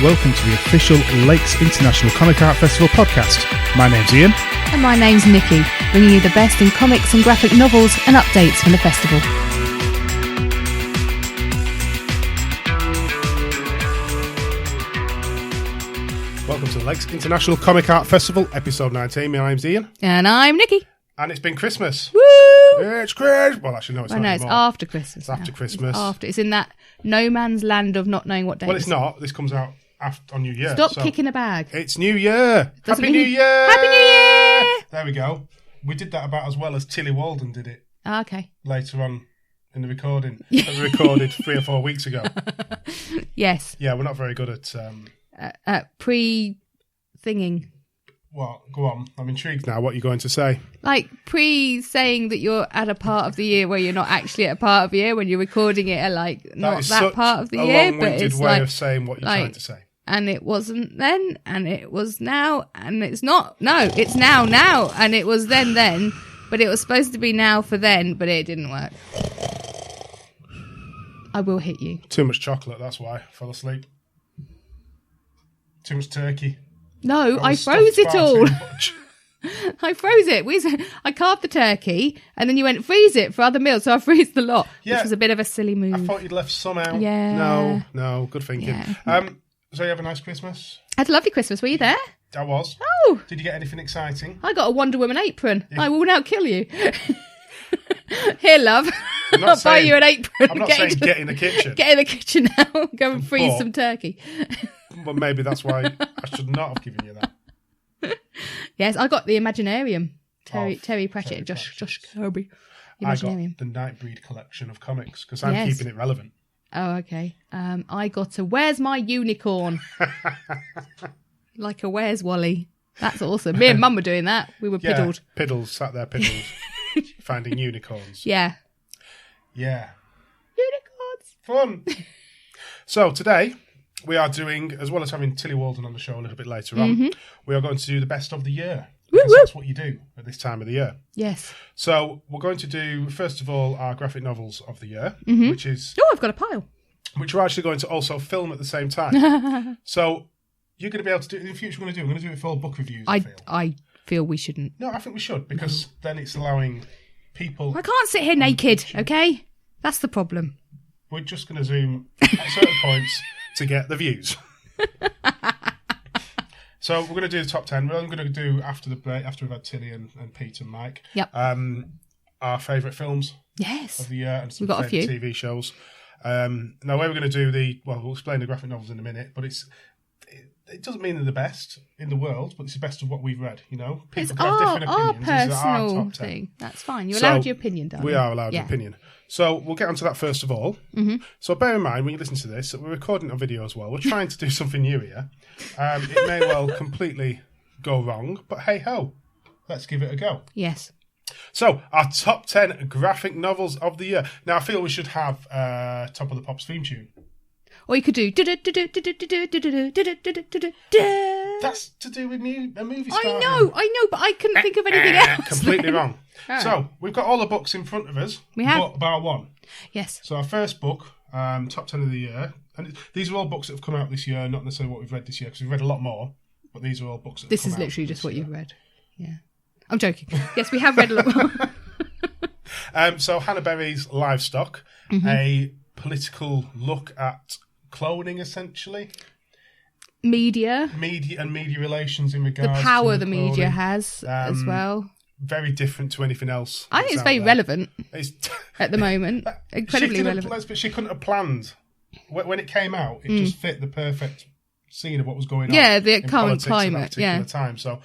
welcome to the official Lakes International Comic Art Festival podcast. My name's Ian. And my name's Nikki, bringing you the best in comics and graphic novels and updates from the festival. Welcome to the Lakes International Comic Art Festival, episode 19. My name's Ian. And I'm Nikki. And it's been Christmas. Woo! It's Christmas. Well, actually, no, it's not No, it's anymore. after Christmas. It's after Christmas. It's in that no man's land of not knowing what day Well, it it's is. not. This comes out on New Year. Stop kicking a bag. It's New Year. Doesn't Happy New mean- Year. Happy New Year! There we go. We did that about as well as Tillie Walden did it Oh, okay. later on in the recording. That we recorded 3 or 4 weeks ago. Yes. Yeah, we're not very good at... Pre-thinging. What? Go on. I'm intrigued now. What are you going to say? Like saying that you're at a part of the year where you're not actually at a part of the year when you're recording it at not that part of the year, but it's way like of saying what you're trying to say. And it wasn't then, and it was now, and it's not. No, it's now, and it was then, but it was supposed to be now for then, but it didn't work. I will hit you. Too much chocolate. That's why I fell asleep. Too much turkey. No, I froze it all. I froze it. I carved the turkey, and then you went freeze it for other meals, so I froze the lot, which was a bit of a silly move. I thought you'd left some out. Yeah. No, good thinking. Yeah. So you have a nice Christmas? I had a lovely Christmas. Were you there? I was. Oh. Did you get anything exciting? I got a Wonder Woman apron. Yeah. I will now kill you. Here, love. I'm not I'll buy you an apron. I'm not saying get in the kitchen. Get in the kitchen now. Go and freeze some turkey. But maybe that's why I should not have given you that. Yes, I got the Imaginarium. Terry Pratchett, Josh Kirby. I got the Nightbreed collection of comics because I'm keeping it relevant. Oh, okay. I got a Where's My Unicorn? Like a Where's Wally? That's awesome. Me and Mum were doing that. We were piddled. Piddles, sat there piddles, finding unicorns. Yeah. Yeah. Unicorns. Fun. So today we are doing, as well as having Tillie Walden on the show a little bit later on, we are going to do the best of the year. Because that's what you do at this time of the year. Yes. So we're going to do, first of all, our graphic novels of the year, which is... Oh, I've got a pile. Which we're actually going to also film at the same time. So you're going to be able to do... In the future, we're going to do it for all book reviews, I feel we shouldn't. No, I think we should, because then it's allowing people... I can't sit here naked, okay? That's the problem. We're just going to zoom at certain points to get the views. So we're going to do the top 10. We're only going to do, after we've had Tillie and Pete and Mike, our favourite films of the year and some favourite TV shows. Now, we're going to do we'll explain the graphic novels in a minute, but it doesn't mean they're the best in the world, but it's the best of what we've read, you know? People It's have different our opinions. This is our personal top 10. thing. That's fine. You're allowed your opinion, darling. We are allowed an opinion. So we'll get onto that first of all. So bear in mind when you listen to this that we're recording a video as well. We're trying to do something new here. It may well completely go wrong, but hey ho, let's give it a go. Yes. So our top 10 graphic novels of the year. Now I feel we should have Top of the Pops theme tune. Or you could do... That's to do with a movie star. I know, but I couldn't think of anything else. Completely wrong. Right. So, we've got all the books in front of us. We have. But bar one. Yes. So our first book, top 10 of the year. And these are all books that have come out this year, not necessarily what we've read this year, because we've read a lot more. But these are all books that have This come is out literally just what year. you've read. Yeah. I'm joking. Yes, we have read a lot more. So Hannah Berry's Livestock, a political look at cloning, essentially. Media And media relations in regards the power to the cloning. media has as well. Very different to anything else. I think it's very relevant at the moment. Incredibly relevant. But she couldn't have planned. When it came out, it just fit the perfect scene of what was going on. Yeah, the in current politics at that climate. particular Yeah. time. So,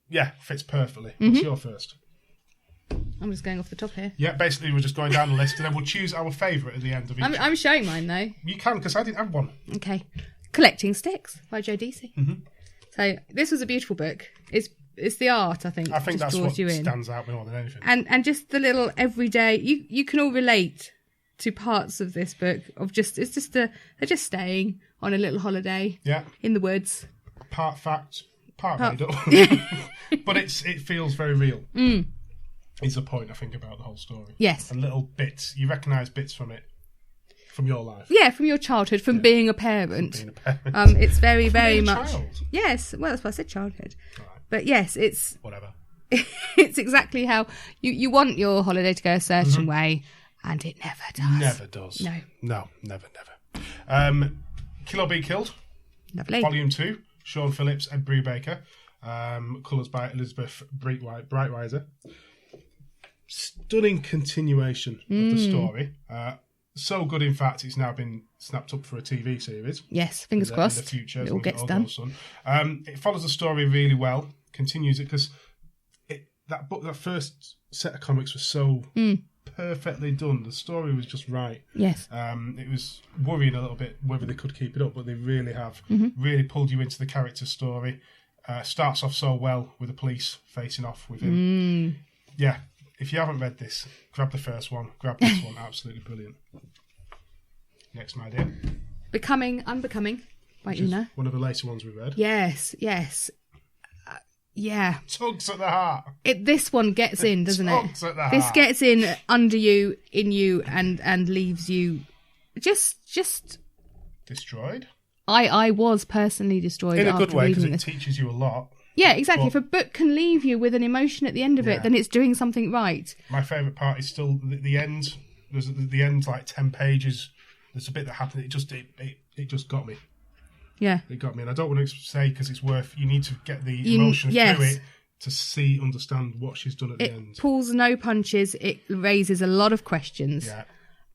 yeah, fits perfectly. What's your first? I'm just going off the top here. Yeah, basically we're just going down the list and then we'll choose our favourite at the end of each. I'm showing mine though. You can, because I didn't have one. Okay. Collecting Sticks by Joe Decie. So this was a beautiful book. It's the art, I think. I think just that's what you in. stands out more than anything. And just the little everyday. You can all relate to parts of this book of they're just staying on a little holiday. Yeah. In the woods. Part fact, part made up. But it feels very real. Is the point I think about the whole story. Yes. And little bits. You recognise bits from it From your life. Yeah, from your childhood, from being a parent. From being a parent. It's very, very much. Child. Yes, well, that's why I said childhood. Right. But yes, it's. Whatever. It's exactly how you want your holiday to go a certain way, and it never does. Never does. No, never. Kill or Be Killed. Lovely. Volume 2. Sean Phillips and Brubaker. Colours by Elizabeth Breitweiser. Stunning continuation of the story. So good, in fact, it's now been snapped up for a TV series. Yes, fingers crossed. In the future, it all gets done. It follows the story really well. Continues it because that first set of comics was so perfectly done. The story was just right. Yes. It was worrying a little bit whether they could keep it up, but they really have. Really pulled you into the character's story. Starts off so well with the police facing off with him. Yeah. If you haven't read this, grab the first one. Grab this one. Absolutely brilliant. Next, my dear. Unbecoming. Right, one of the later ones we read. Yes. Yeah. Tugs at the heart. This one gets in, doesn't it? Tugs at the heart. This gets in under you, in you, and leaves you just destroyed. I was personally destroyed in a good way because it this. Teaches you a lot. Yeah, exactly. If a book can leave you with an emotion at the end of it, then it's doing something right. My favourite part is still the end. There's the end, like 10 pages. There's a bit that happened. It just got me. Yeah, it got me, and I don't want to say because it's worth. You need to get the emotion through it to understand what she's done at the end. It pulls no punches. It raises a lot of questions. Yeah,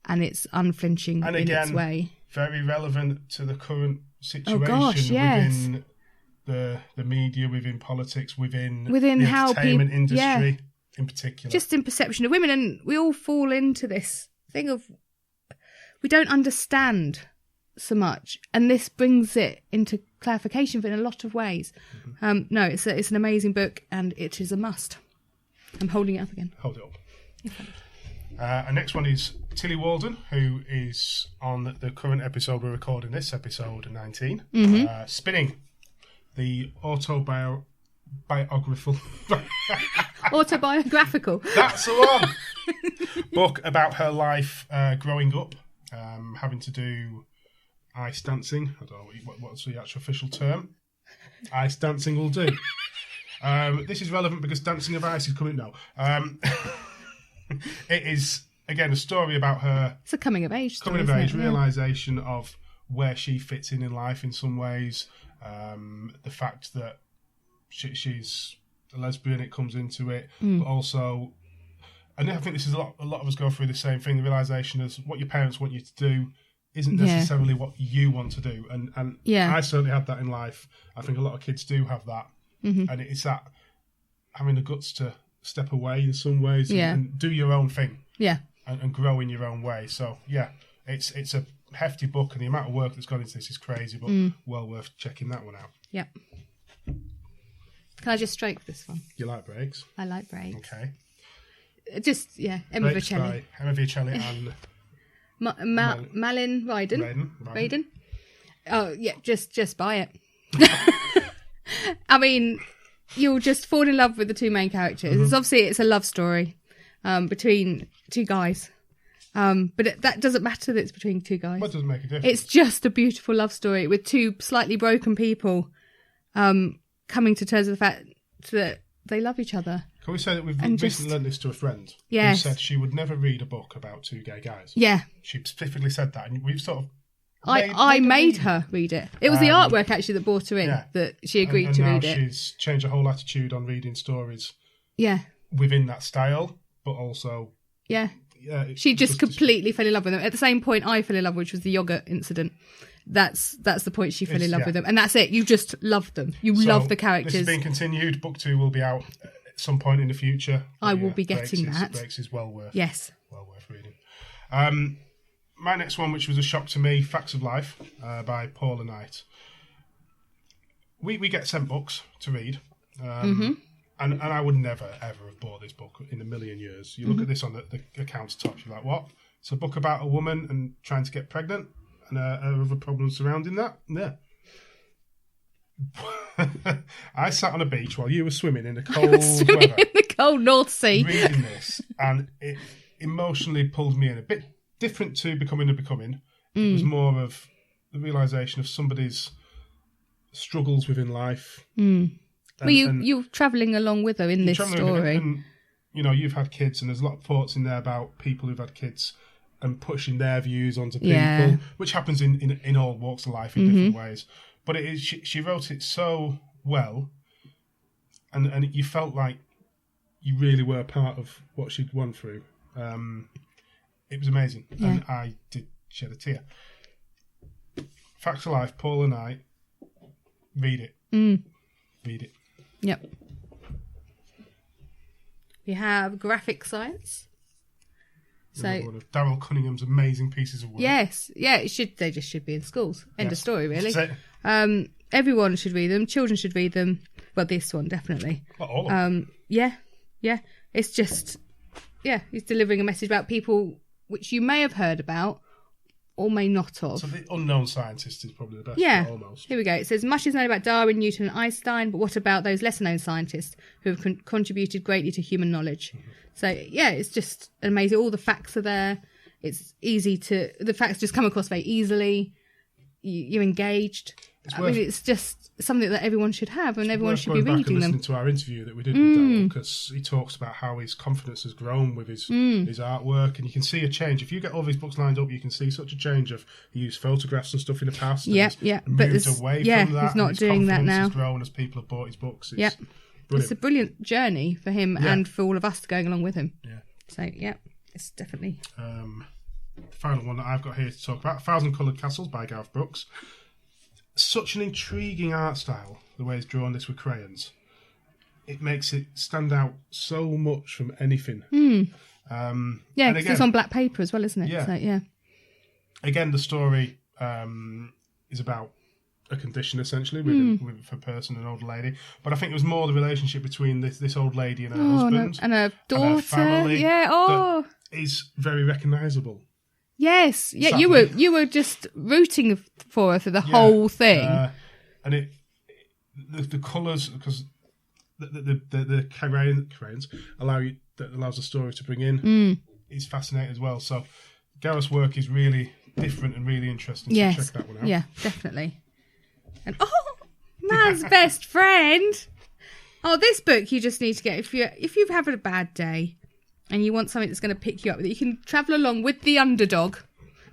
and it's unflinching and in its way. Very relevant to the current situation within the media, within politics, within the how entertainment industry in particular. Just in perception of women, and we all fall into this thing of we don't understand so much, and this brings it into clarification in a lot of ways. No, it's an amazing book, and it is a must. I'm holding it up again. Hold it up. Our next one is Tillie Walden, who is on the current episode we're recording this, episode 19. Spinning, the autobiographical. Autobiographical. That's the one. Book about her life growing up, having to do ice dancing. I don't know what's the actual official term. Ice dancing will do. This is relevant because Dancing of Ice is coming now. It is, again, a story about her. It's a coming of age story. Coming of age, realisation of where she fits in life in some ways. The fact that she's a lesbian, it comes into it, but also, and I think this is a lot of us go through the same thing. The realisation is what your parents want you to do isn't necessarily what you want to do, and I certainly had that in life. I think a lot of kids do have that, and it's that having the guts to step away in some ways and do your own thing, and grow in your own way. So it's a hefty book, and the amount of work that's gone into this is crazy, but well worth checking that one out. Yep. Can I just stroke this one? You like breaks? I like breaks. Okay. Just Emma Vieceli. Emma Vieceli and Malin Ryden. Oh yeah, just buy it. I mean, you'll just fall in love with the two main characters. It's a love story between two guys. But that doesn't matter that it's between two guys. What doesn't make a difference? It's just a beautiful love story with two slightly broken people coming to terms with the fact that they love each other. Can we say that we've recently learned this to a friend who said she would never read a book about two gay guys? Yeah. She specifically said that, and we've sort of... I made her read it. It was the artwork, actually, that brought her in, that she agreed to read it. And now she's changed her whole attitude on reading stories within that style, but also... Yeah. She just completely fell in love with them. At the same point I fell in love, which was the yogurt incident. That's the point she fell in love with them. And that's it. You just love them. You love the characters. This is being continued. Book 2 will be out at some point in the future. I will be getting that. Breaks is well worth. Yes. Well worth reading. My next one, which was a shock to me, Facts of Life by Paula Knight. We get sent books to read. And I would never, ever have bought this book in a million years. You look at this on the account's top, you're like, what? It's a book about a woman and trying to get pregnant and other problems surrounding that? Yeah. I sat on a beach while you were swimming in the cold weather. In the cold North Sea. Reading this, and it emotionally pulled me in. A bit different to Becoming, It was more of the realisation of somebody's struggles within life. Well, you're travelling along with her in this story. And, you know, you've had kids, and there's a lot of thoughts in there about people who've had kids and pushing their views onto people, which happens in all walks of life in different ways. But it is she wrote it so well, and you felt like you really were part of what she'd gone through. It was amazing, and I did shed a tear. Facts of Life, Paul and I, read it. Read it. Yep. We have Graphic Science. So one of Darryl Cunningham's amazing pieces of work. Yes, they just should be in schools. End of story, really. Everyone should read them. Children should read them. Well, this one definitely. Well, all of them. Yeah. It's just, he's delivering a message about people which you may have heard about or may not have. So the unknown scientist is probably the best. Yeah, almost. Here we go. It says, much is known about Darwin, Newton and Einstein, but what about those lesser-known scientists who have contributed greatly to human knowledge? So, it's just amazing. All the facts are there. It's easy the facts just come across very easily. You're engaged. It's just something that everyone should have, and everyone should be reading them. Listening to our interview that we did with Darryl, because he talks about how his confidence has grown with his artwork, and you can see a change. If you get all these books lined up, you can see such a change of he used photographs and stuff in the past. But moved away from that. He's not doing that now. Has grown as people have bought his books. Brilliant. It's a brilliant journey for him and for all of us going along with him. Yeah. So it's definitely. The final one that I've got here to talk about, 1,000 Coloured Castles by Gareth Brookes. Such an intriguing art style, the way he's drawn this with crayons. It makes it stand out so much from anything. Because it's on black paper as well, isn't it? Yeah. So, Again, the story is about a condition, essentially, with a person, an old lady. But I think it was more the relationship between this old lady and her husband. And her daughter. And her family. That is very recognisable. Yes, you were just rooting for her for the whole thing, and the colours, because the crayons allows the story to bring in is fascinating as well. So Gareth's work is really different and really interesting. Yes. So check that one out. Yeah, definitely. And man's best friend. Oh, this book you just need to get if you've had a bad day. And you want something that's going to pick you up, that you can travel along with the underdog,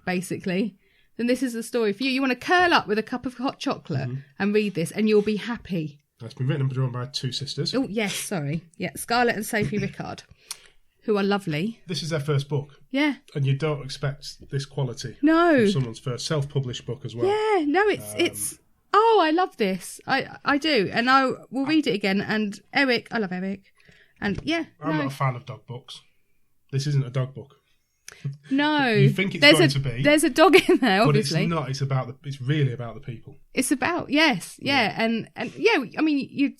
basically, then this is the story for you. You want to curl up with a cup of hot chocolate and read this, and you'll be happy. It's been written and drawn by two sisters. Oh, yes, sorry. Yeah, Scarlett and Sophie Rickard, who are lovely. This is their first book. Yeah. And you don't expect this quality. No. From someone's first self-published book as well. Yeah, no, it's... Oh, I love this. I do. And I will read it again. And Eric, I love Eric. And I'm not a fan of dog books. This isn't a dog book. No. You think it's going to be. There's a dog in there, obviously. But it's not. It's really about the people. It's about, yes. Yeah. And I mean, you're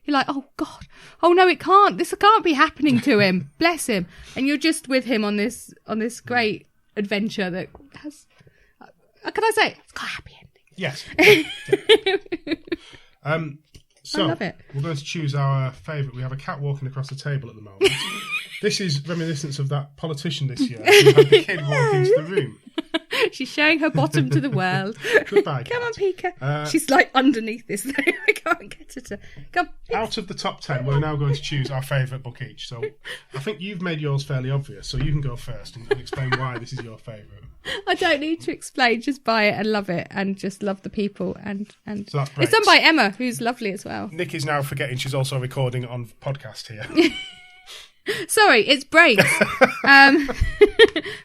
like, oh God. Oh no, it can't. This can't be happening to him. Bless him. And you're just with him on this great adventure that has, can I say, it's got a happy ending. Yes. So, I love it. We're going to choose our favourite. We have a cat walking across the table at the moment. This is reminiscent of that politician this year who had the kid walk into the room. She's showing her bottom to the world. Goodbye, cat. Come on, Pika. She's like underneath this though. I can't get her to... Come. Out of the top 10, we're now going to choose our favourite book each. So I think you've made yours fairly obvious, so you can go first and explain why this is your favourite. I don't need to explain, just buy it and love it and just love the people and so that's it's done by Emma, who's lovely as well. Nick is now forgetting she's also recording on podcast here. Sorry, it's breaks.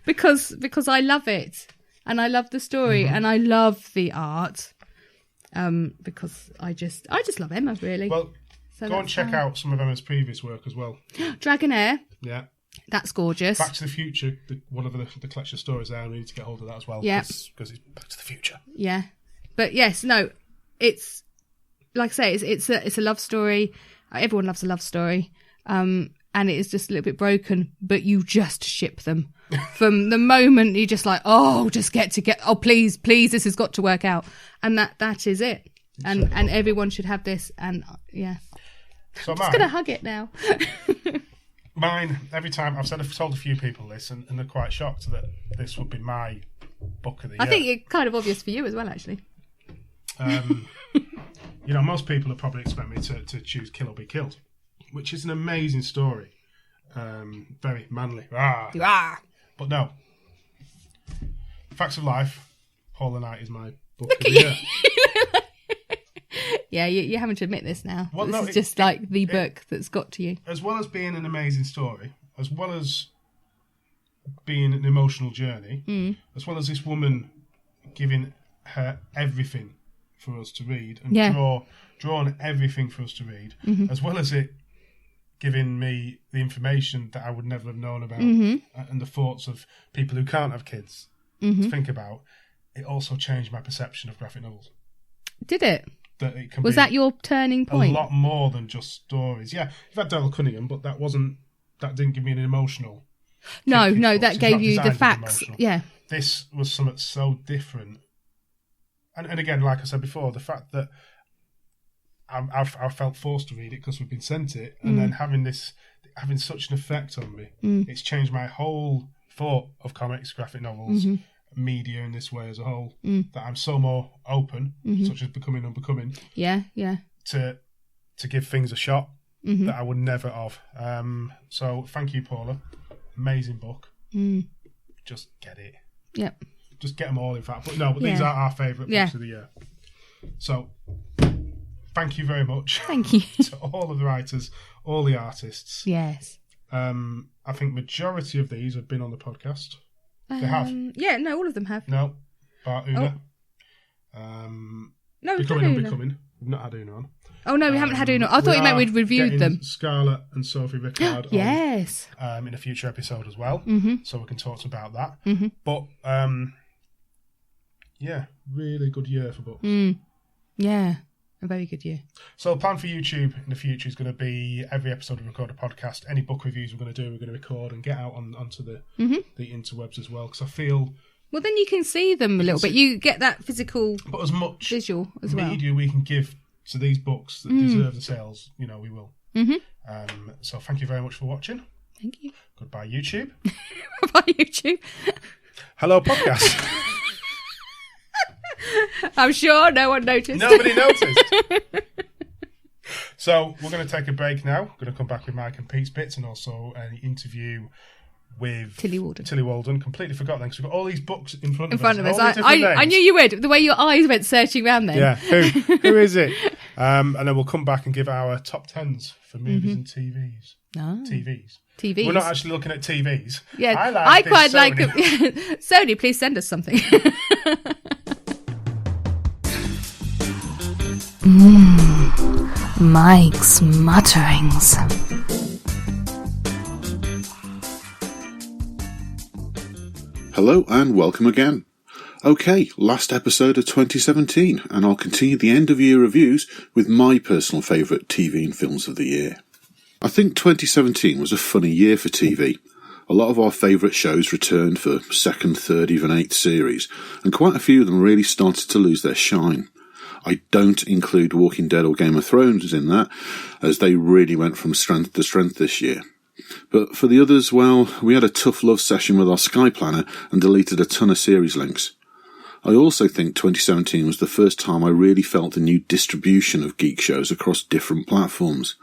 because I love it and I love the story and I love the art. Because I just love Emma, really. Well, so go and check out some of Emma's previous work as well. Dragonair. Yeah. That's gorgeous. Back to the Future, one of the collection of stories there, and we need to get hold of that as well. Yeah. Because it's Back to the Future. Yeah. But yes, no, it's, like I say, it's a love story. Everyone loves a love story. And it is just a little bit broken, but you just ship them. From the moment you just like, just oh, please, this has got to work out. And that is it. And everyone should have this. And yeah. So I'm just going to hug it now. Mine, every time I've told a few people this, and they're quite shocked that this would be my book of the year. I think it's kind of obvious for you as well, actually. Most people would probably expect me to choose Kill or Be Killed, which is an amazing story. Very manly. But no. Facts of Life, Paula Knight is my book of the year. Yeah, you're having to admit this now. Well, this is just like the book that's got to you. As well as being an amazing story, as well as being an emotional journey, as well as this woman giving her everything for us to read and drawn everything for us to read, as well as it giving me the information that I would never have known about and the thoughts of people who can't have kids to think about, it also changed my perception of graphic novels. Did it? That it can Was that your turning point? A lot more than just stories. Yeah, you've had Darryl Cunningham, but that didn't give me an emotional... No, that gave you the facts. Yeah. This was something so different. And again, like I said before, the fact that I felt forced to read it because we've been sent it, and then having such an effect on me, it's changed my whole thought of comics, graphic novels, media in this way as a whole, that I'm so more open, such as Becoming Unbecoming. Yeah. To give things a shot that I would never have. So thank you, Paula. Amazing book. Just get it. Yep. Just get them all, in fact. But these are our favourite books of the year. So thank you very much. Thank you. To all of the writers, all the artists. Yes. I think majority of these have been on the podcast. They have. Yeah, no, all of them have. No. Bar Una. No, Becoming Unbecoming. We've not had Una on. Oh, no, we haven't had Una. I thought you meant we'd reviewed them. Scarlett and Sophie Rickard yes. on, in a future episode as well. So we can talk about that. But, really good year for books. Yeah, a very good year. So the plan for YouTube in the future is going to be every episode we record a podcast. Any book reviews we're going to record and get out onto the interwebs as well. Because I feel... Well, then you can see them a little bit. You get that physical but as much visual as well. Media we can give to these books that deserve the sales, we will. So thank you very much for watching. Thank you. Goodbye, YouTube. Bye, YouTube. Hello, podcast. I'm sure no one noticed. Nobody noticed. So we're going to take a break now. We're going to come back with Mike and Pete's bits and also an interview with Tillie Walden. Tillie Walden. Completely forgot then because we've got all these books in front of us. I knew you would. The way your eyes went searching around then. Yeah. Who is it? And then we'll come back and give our top 10s for movies and TVs. Oh. TVs. We're not actually looking at TVs. Yeah. I quite like it. Sony, please send us something. Mike's mutterings. Hello and welcome again. Okay, last episode of 2017, and I'll continue the end of year reviews with my personal favourite TV and films of the year. I think 2017 was a funny year for TV. A lot of our favourite shows returned for second, third, even eighth series, and quite a few of them really started to lose their shine. I don't include Walking Dead or Game of Thrones in that, as they really went from strength to strength this year. But for the others, well, we had a tough love session with our Sky Planner and deleted a ton of series links. I also think 2017 was the first time I really felt the new distribution of geek shows across different platforms.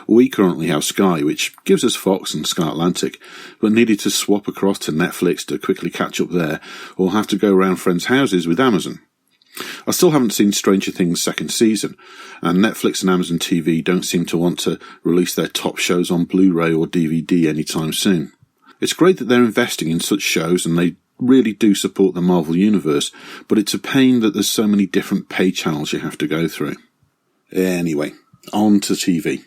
We currently have Sky, which gives us Fox and Sky Atlantic, but needed to swap across to Netflix to quickly catch up there, or have to go around friends' houses with Amazon. I still haven't seen Stranger Things' second season, and Netflix and Amazon TV don't seem to want to release their top shows on Blu-ray or DVD anytime soon. It's great that they're investing in such shows, and they really do support the Marvel Universe, but it's a pain that there's so many different pay channels you have to go through. Anyway, on to TV.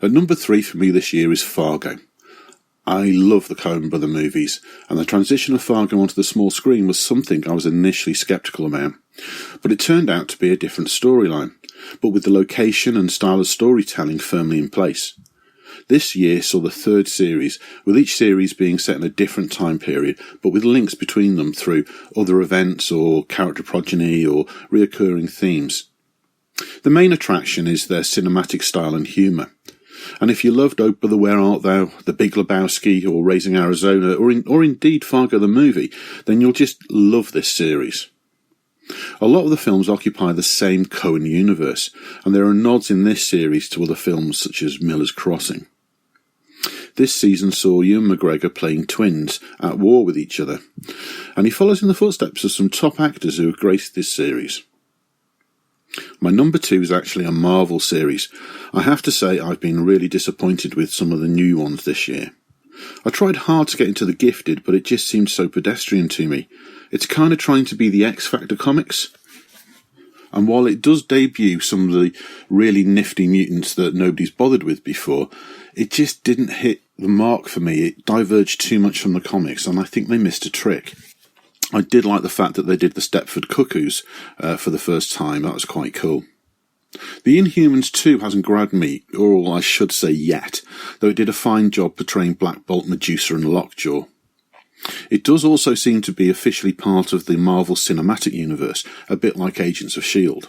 At number 3 for me this year is Fargo. I love the Coen Brother movies, and the transition of Fargo onto the small screen was something I was initially sceptical about. But it turned out to be a different storyline, but with the location and style of storytelling firmly in place. This year saw the third series, with each series being set in a different time period, but with links between them through other events or character progeny or reoccurring themes. The main attraction is their cinematic style and humour. And if you loved Oh Brother Where Art Thou, The Big Lebowski, or Raising Arizona, or indeed Fargo the movie, then you'll just love this series. A lot of the films occupy the same Coen universe, and there are nods in this series to other films such as Miller's Crossing. This season saw Ewan McGregor playing twins at war with each other, and he follows in the footsteps of some top actors who have graced this series. My number 2 is actually a Marvel series. I have to say I've been really disappointed with some of the new ones this year. I tried hard to get into The Gifted, but it just seemed so pedestrian to me. It's kind of trying to be the X Factor comics. And while it does debut some of the really nifty mutants that nobody's bothered with before, it just didn't hit the mark for me. It diverged too much from the comics, and I think they missed a trick. I did like the fact that they did the Stepford Cuckoos for the first time. That was quite cool. The Inhumans 2 hasn't grabbed me, or I should say yet, though it did a fine job portraying Black Bolt, Medusa and Lockjaw. It does also seem to be officially part of the Marvel Cinematic Universe, a bit like Agents of S.H.I.E.L.D.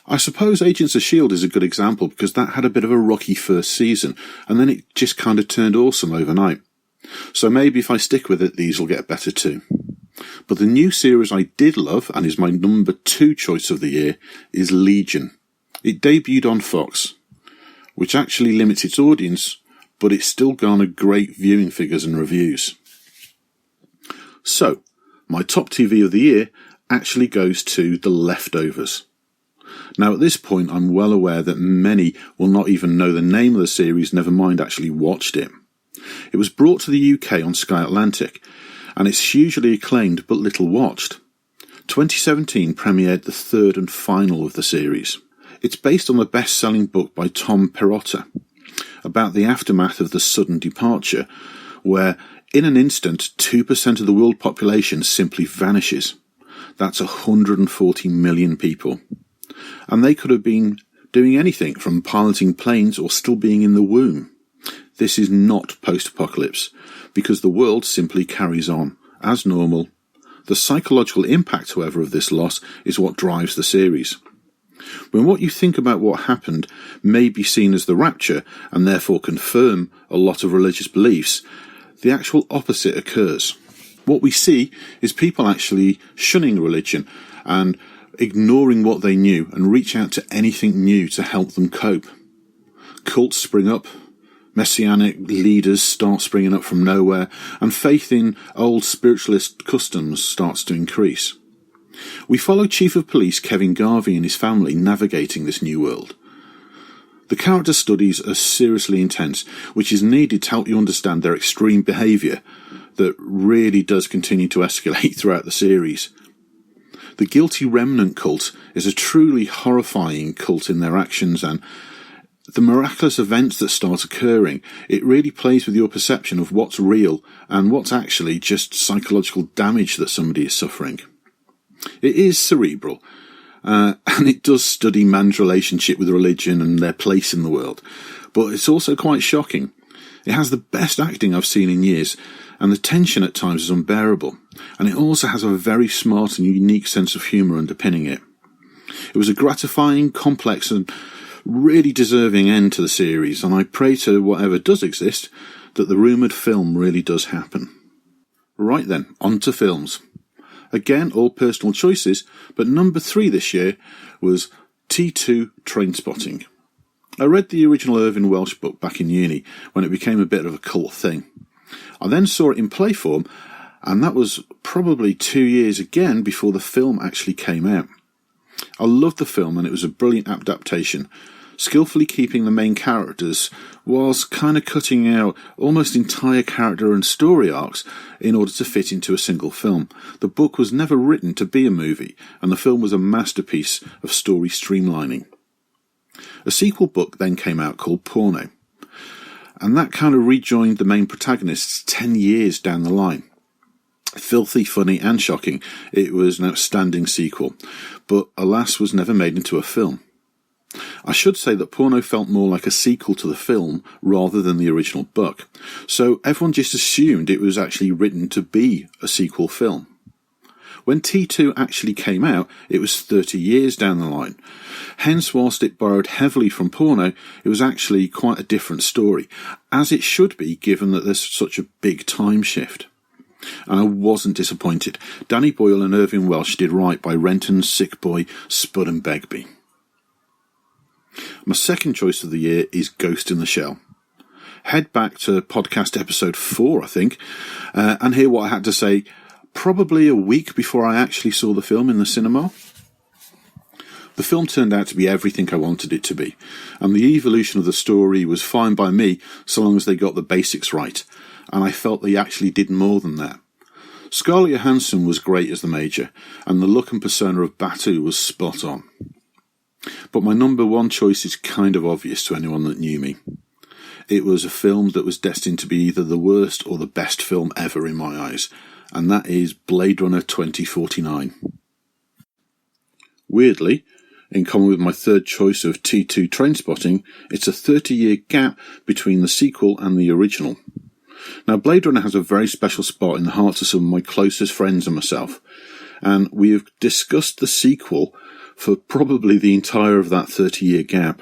I suppose Agents of S.H.I.E.L.D. is a good example because that had a bit of a rocky first season, and then it just kind of turned awesome overnight. So maybe if I stick with it, these will get better too. But the new series I did love, and is my number 2 choice of the year, is Legion. It debuted on Fox, which actually limits its audience, but it still garnered great viewing figures and reviews. So, my top TV of the year actually goes to The Leftovers. Now at this point I'm well aware that many will not even know the name of the series, never mind actually watched it. It was brought to the UK on Sky Atlantic, and it's hugely acclaimed but little watched. 2017 premiered the 3rd and final of the series. It's based on the best-selling book by Tom Perrotta about the aftermath of the sudden departure, where in an instant 2% of the world population simply vanishes. That's 140 million people. And they could have been doing anything from piloting planes or still being in the womb. This is not post-apocalypse, because the world simply carries on, as normal. The psychological impact, however, of this loss is what drives the series. When what you think about what happened may be seen as the rapture, and therefore confirm a lot of religious beliefs, the actual opposite occurs. What we see is people actually shunning religion and ignoring what they knew and reach out to anything new to help them cope. Cults spring up, messianic leaders start springing up from nowhere, and faith in old spiritualist customs starts to increase. We follow Chief of Police Kevin Garvey and his family navigating this new world. The character studies are seriously intense, which is needed to help you understand their extreme behaviour that really does continue to escalate throughout the series. The Guilty Remnant cult is a truly horrifying cult in their actions, and the miraculous events that start occurring, it really plays with your perception of what's real and what's actually just psychological damage that somebody is suffering. It is cerebral, and it does study man's relationship with religion and their place in the world, but it's also quite shocking. It has the best acting I've seen in years, and the tension at times is unbearable, and it also has a very smart and unique sense of humour underpinning it. It was a gratifying, complex and really deserving end to the series, and I pray to whatever does exist that the rumoured film really does happen. Right then, on to films. Again, all personal choices, but number 3 this year was T2 Trainspotting. I read the original Irvine Welsh book back in uni when it became a bit of a cult thing. I then saw it in play form, and that was probably 2 years again before the film actually came out. I loved the film, and it was a brilliant adaptation, skillfully keeping the main characters whilst kind of cutting out almost entire character and story arcs in order to fit into a single film. The book was never written to be a movie, and the film was a masterpiece of story streamlining. A sequel book then came out called Porno, and that kind of rejoined the main protagonists 10 years down the line. Filthy, funny and shocking, it was an outstanding sequel, but alas was never made into a film. I should say that Porno felt more like a sequel to the film rather than the original book, so everyone just assumed it was actually written to be a sequel film. When T2 actually came out, it was 30 years down the line. Hence, whilst it borrowed heavily from porno, it was actually quite a different story, as it should be given that there's such a big time shift. And I wasn't disappointed. Danny Boyle and Irving Welsh did right by Renton, Sick Boy, Spud and Begbie. My second choice of the year is Ghost in the Shell. Head back to podcast episode 4, I think, and hear what I had to say probably a week before I actually saw the film in the cinema. The film turned out to be everything I wanted it to be, and the evolution of the story was fine by me so long as they got the basics right, and I felt they actually did more than that. Scarlett Johansson was great as the Major, and the look and persona of Batu was spot on. But my number one choice is kind of obvious to anyone that knew me. It was a film that was destined to be either the worst or the best film ever in my eyes, and that is Blade Runner 2049. Weirdly, in common with my third choice of T2 Trainspotting, it's a 30-year gap between the sequel and the original. Now, Blade Runner has a very special spot in the hearts of some of my closest friends and myself, and we have discussed the sequel for probably the entire of that 30-year gap.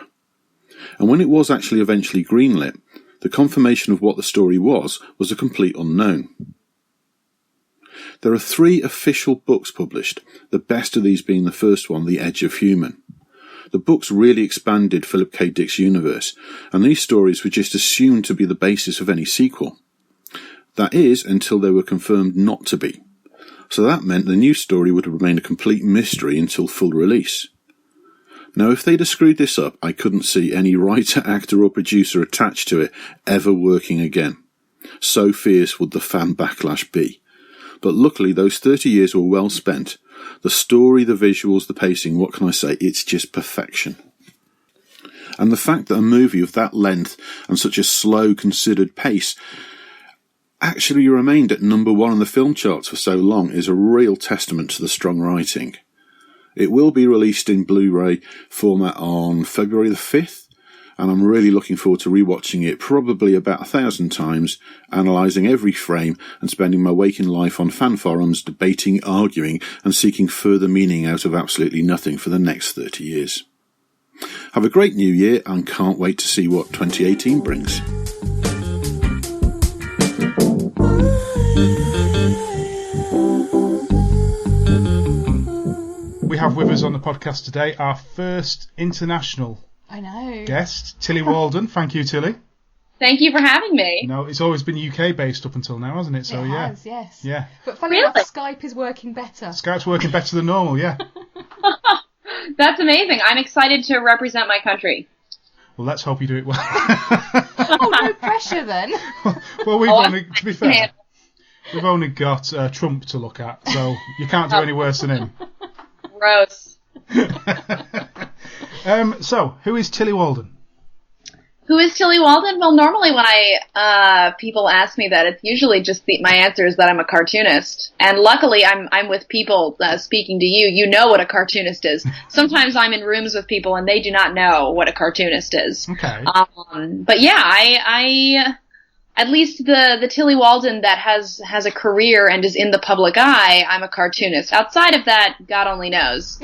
And when it was actually eventually greenlit, the confirmation of what the story was a complete unknown. There are 3 official books published, the best of these being the first one, The Edge of Human. The books really expanded Philip K. Dick's universe, and these stories were just assumed to be the basis of any sequel. That is, until they were confirmed not to be. So that meant the new story would remain a complete mystery until full release. Now, if they'd have screwed this up, I couldn't see any writer, actor or producer attached to it ever working again. So fierce would the fan backlash be. But luckily, those 30 years were well spent. The story, the visuals, the pacing, what can I say? It's just perfection. And the fact that a movie of that length and such a slow, considered pace actually remained at number 1 on the film charts for so long is a real testament to the strong writing. It will be released in Blu-ray format on February the 5th, and I'm really looking forward to rewatching it probably about 1,000 times, analysing every frame and spending my waking life on fan forums debating, arguing and seeking further meaning out of absolutely nothing for the next 30 years. Have a great new year and can't wait to see what 2018 brings. We have with us on the podcast today our first international guest, Tillie Walden. Thank you, Tillie. Thank you for having me. No, it's always been UK based up until now, hasn't it? So it yeah, has, yes. Yeah. But funny enough, Skype is working better. Skype's working better than normal, yeah. That's amazing. I'm excited to represent my country. Well, let's hope you do it well. Oh, no pressure then. Well, to be fair, we've only got Trump to look at, so you can't do any worse than him. Gross. So, who is Tillie Walden? Who is Tillie Walden? Well, normally when people ask me that, it's usually just my answer is that I'm a cartoonist. And luckily, I'm with people speaking to you. You know what a cartoonist is. Sometimes I'm in rooms with people and they do not know what a cartoonist is. Okay. But yeah, I at least the Tillie Walden that has a career and is in the public eye, I'm a cartoonist. Outside of that, God only knows.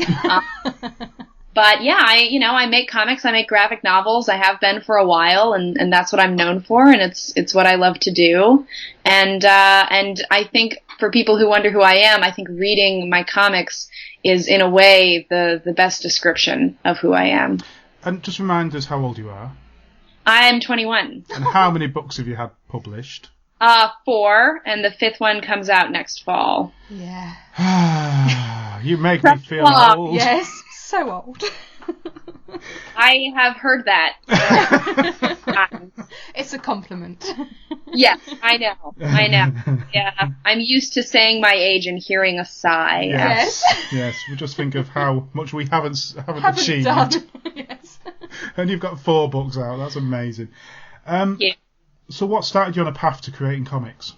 But yeah, I make comics, I make graphic novels. I have been for a while, and that's what I'm known for, and it's what I love to do. And I think for people who wonder who I am, I think reading my comics is in a way the best description of who I am. And just remind us how old you are. I'm 21. And how many books have you had published? 4, and the 5th one comes out next fall. Yeah. You make me feel old. Yes, so old. I have heard that. It's a compliment. Yes, I know. Yeah, I'm used to saying my age and hearing a sigh. Yes. We just think of how much we haven't achieved. Done. Yes. And you've got 4 books out. That's amazing. Yeah. So what started you on a path to creating comics?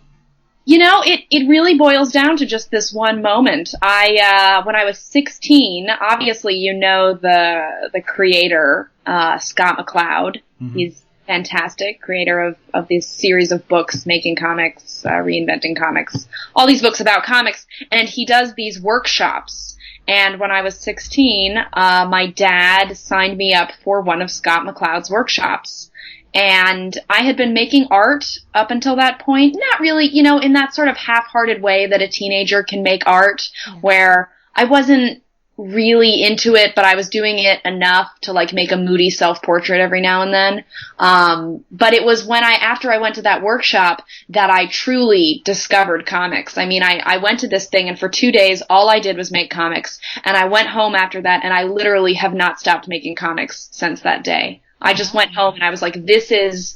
It really boils down to just this one moment. When I was 16, obviously the creator, Scott McCloud. Mm-hmm. He's fantastic, creator of this series of books, Making Comics, Reinventing Comics, all these books about comics, and he does these workshops. And when I was 16, my dad signed me up for one of Scott McCloud's workshops. And I had been making art up until that point, not really, in that sort of half-hearted way that a teenager can make art, where I wasn't really into it, but I was doing it enough to like make a moody self-portrait every now and then. But it was after I went to that workshop that I truly discovered comics. I mean, I went to this thing and for 2 days, all I did was make comics. And I went home after that and I literally have not stopped making comics since that day. I just went home and I was like, this is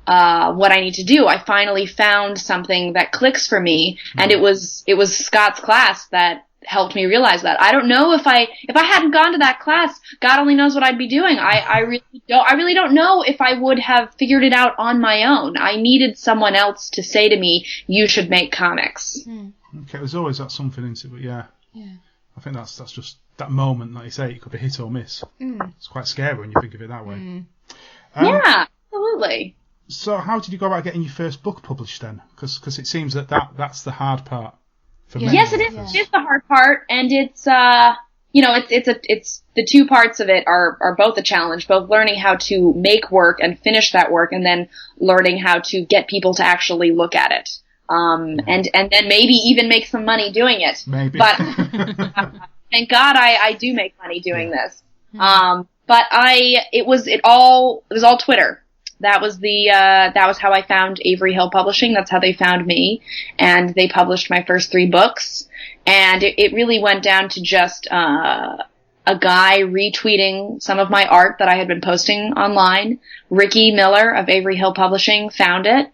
what I need to do. I finally found something that clicks for me, and it was Scott's class that helped me realize that. I don't know if I hadn't gone to that class, God only knows what I'd be doing. I really don't know if I would have figured it out on my own. I needed someone else to say to me, you should make comics. Okay, there's always that something into it, but yeah. I think that's just that moment, like you say, it could be hit or miss. It's quite scary when you think of it that way. Yeah, absolutely. So how did you go about getting your first book published then? Because it seems that's the hard part for me. Yes, it is. It is the hard part, and it's it's the two parts of it are both a challenge, both learning how to make work and finish that work, and then learning how to get people to actually look at it. And then maybe even make some money doing it. Maybe. But thank God I do make money doing this. But it was all Twitter. That was how I found Avery Hill Publishing. That's how they found me. And they published my first 3 books. And it really went down to just, a guy retweeting some of my art that I had been posting online. Ricky Miller of Avery Hill Publishing found it,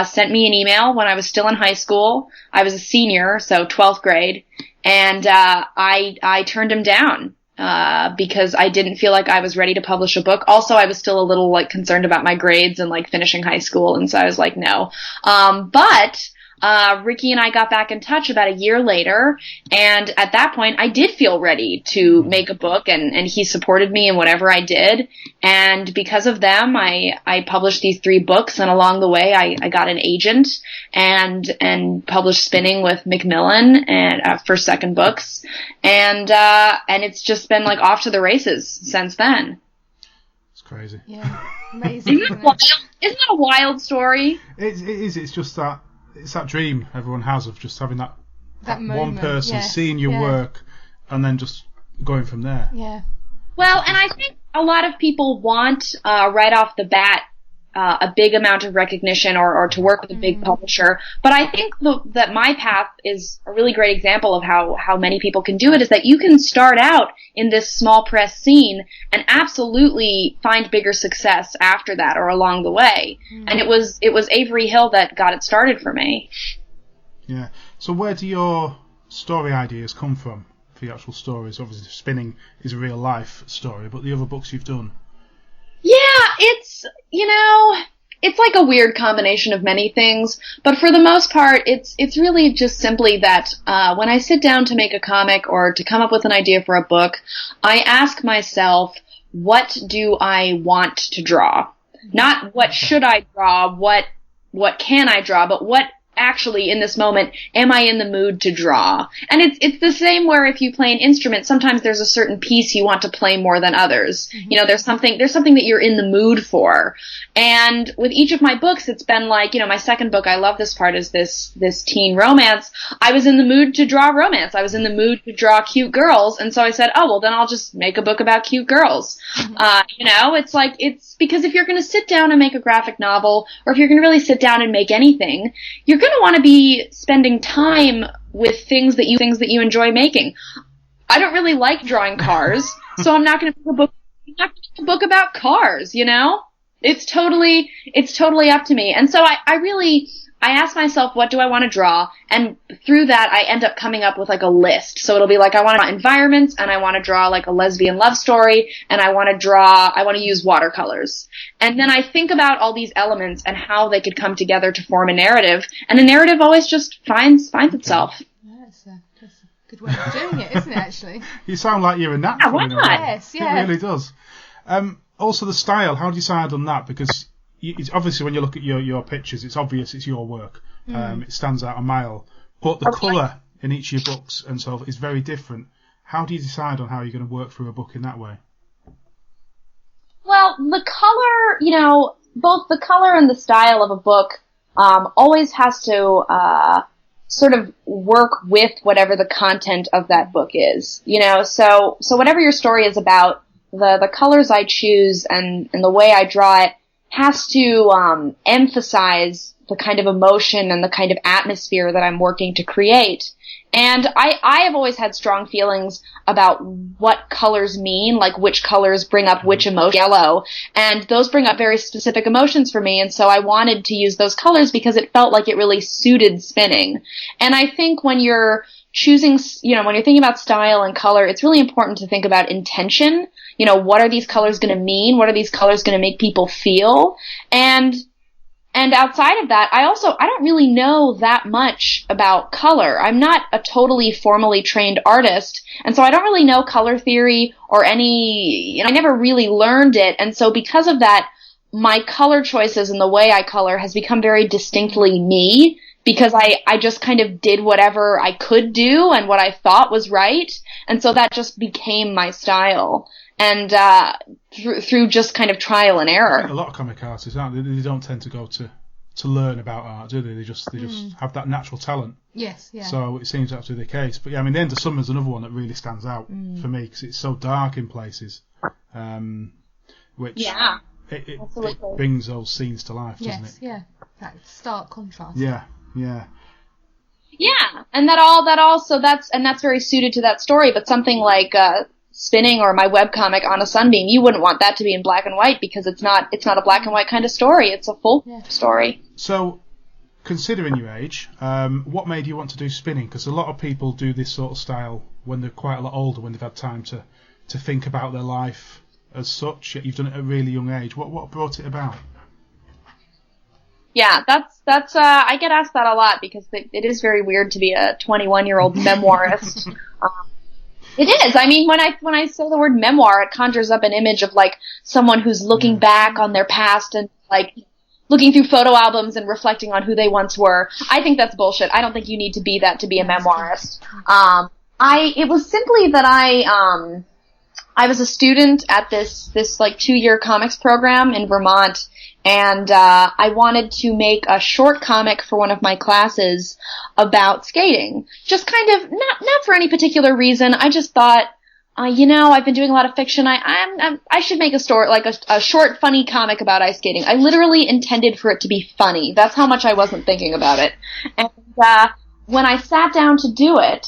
sent me an email when I was still in high school. I was a senior, so 12th grade. And, I turned him down. Because I didn't feel like I was ready to publish a book. Also, I was still a little concerned about my grades and finishing high school, and so I was like, no. But Ricky and I got back in touch about a year later, and at that point, I did feel ready to make a book, and he supported me in whatever I did. And because of them, I published these 3 books, and along the way, I got an agent and published Spinning with Macmillan and for second books, and it's just been off to the races since then. It's crazy. Yeah, amazing. Isn't that a wild story? It is. It's just that. It's that dream everyone has of just having that moment, one person seeing your work and then just going from there. Yeah. Well, and I think a lot of people want right off the bat a big amount of recognition or to work with a big publisher. But I think that my path is a really great example of how many people can do it, is that you can start out in this small press scene and absolutely find bigger success after that or along the way. And it was Avery Hill that got it started for me. Yeah. So where do your story ideas come from for your actual stories? Obviously, Spinning is a real life story, but the other books you've done. Yeah, it's like a weird combination of many things, but for the most part, it's really just simply that when I sit down to make a comic or to come up with an idea for a book, I ask myself, what do I want to draw? Not what should I draw, what can I draw, but what actually in this moment am I in the mood to draw? And it's the same where if you play an instrument, sometimes there's a certain piece you want to play more than others. There's something that you're in the mood for. And with each of my books, it's been my second book, I love this part, is this teen romance. I was in the mood to draw romance. I was in the mood to draw cute girls. And so I said, oh, well, then I'll just make a book about cute girls. It's because if you're going to sit down and make a graphic novel, or if you're going to really sit down and make anything, you're going to want to be spending time with things that you enjoy making. I don't really like drawing cars, so I'm not going to make a book about cars, It's totally up to me. And so I ask myself, what do I want to draw? And through that, I end up coming up with a list. So it'll be I want to draw environments, and I want to draw a lesbian love story, and I want to use watercolors. And then I think about all these elements and how they could come together to form a narrative. And a narrative always just finds itself. Yeah, that's a good way of doing it, isn't it, actually? You sound like you're a natural. Yeah, why not? Yes, yeah. It really does. Also the style, how do you decide on that? Because it's obviously when you look at your pictures, it's obvious it's your work. It stands out a mile. But the colour in each of your books and so is very different. How do you decide on how you're going to work through a book in that way? Well, the color, both the color and the style of a book always has to sort of work with whatever the content of that book is. So whatever your story is about, the colors I choose and the way I draw it has to emphasize the kind of emotion and the kind of atmosphere that I'm working to create. And I have always had strong feelings about what colors mean, like which colors bring up which emotion, yellow, and those bring up very specific emotions for me, and so I wanted to use those colors because it felt like it really suited spinning. And I think when you're choosing, when you're thinking about style and color, it's really important to think about intention. What are these colors going to mean? What are these colors going to make people feel? And outside of that, I don't really know that much about color. I'm not a totally formally trained artist, and so I don't really know color theory or I never really learned it, and so because of that, my color choices and the way I color has become very distinctly me, because I just kind of did whatever I could do and what I thought was right, and so that just became my style. And through just kind of trial and error. A lot of comic artists, aren't they? They don't tend to go to learn about art, do they? They just have that natural talent. Yes, yeah. So it seems that's the case. But yeah, I mean, The End of Summer is another one that really stands out for me because it's so dark in places, which it brings those scenes to life, doesn't it? Yeah, that stark contrast. Yeah. Yeah, and that's very suited to that story. But something like spinning or my webcomic On a Sunbeam, you wouldn't want that to be in black and white because it's not a black and white kind of story. It's a full story. So, considering your age, what made you want to do spinning? Because a lot of people do this sort of style when they're quite a lot older, when they've had time to think about their life as such. Yet you've done it at a really young age. What brought it about? Yeah, that's I get asked that a lot because it is very weird to be a 21-year-old memoirist. It is. I mean, when I say the word memoir, it conjures up an image of like someone who's looking back on their past and like looking through photo albums and reflecting on who they once were. I think that's bullshit. I don't think you need to be that to be a memoirist. It was simply that I was a student at this like 2-year comics program in Vermont, and I wanted to make a short comic for one of my classes about skating. Just kind of not for any particular reason. I just thought, I've been doing a lot of fiction. I should make a story, like a short, funny comic about ice skating. I literally intended for it to be funny. That's how much I wasn't thinking about it. And when I sat down to do it,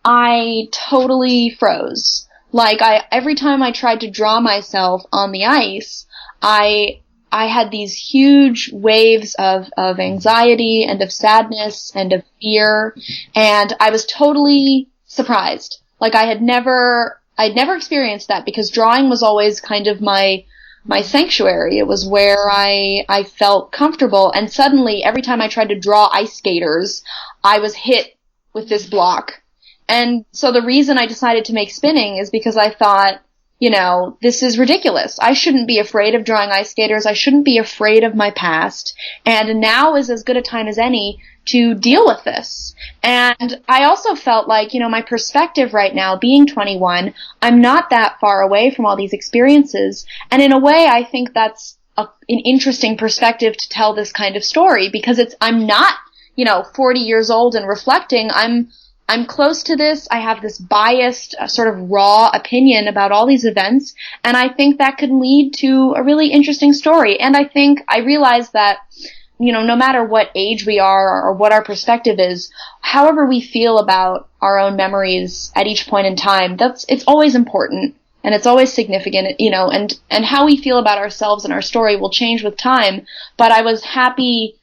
I totally froze. Like every time I tried to draw myself on the ice, I had these huge waves of anxiety and of sadness and of fear, and I was totally surprised. Like I'd never experienced that because drawing was always kind of my sanctuary. It was where I felt comfortable, and suddenly every time I tried to draw ice skaters, I was hit with this block. And so the reason I decided to make spinning is because I thought, this is ridiculous. I shouldn't be afraid of drawing ice skaters. I shouldn't be afraid of my past. And now is as good a time as any to deal with this. And I also felt like, my perspective right now, being 21, I'm not that far away from all these experiences. And in a way, I think that's an interesting perspective to tell this kind of story because I'm not, 40 years old and reflecting. I'm close to this. I have this biased, sort of raw opinion about all these events, and I think that could lead to a really interesting story. And I realize that, no matter what age we are or what our perspective is, however we feel about our own memories at each point in time, it's always important and it's always significant, and how we feel about ourselves and our story will change with time. But I was happy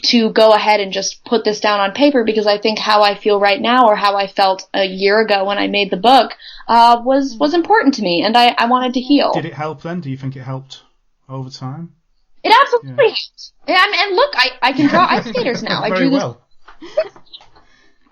to go ahead and just put this down on paper because I think how I feel right now or how I felt a year ago when I made the book was important to me, and I wanted to heal. Did it help then? Do you think it helped over time? It absolutely helped. And look, I can draw ice skaters now. I drew this. Well.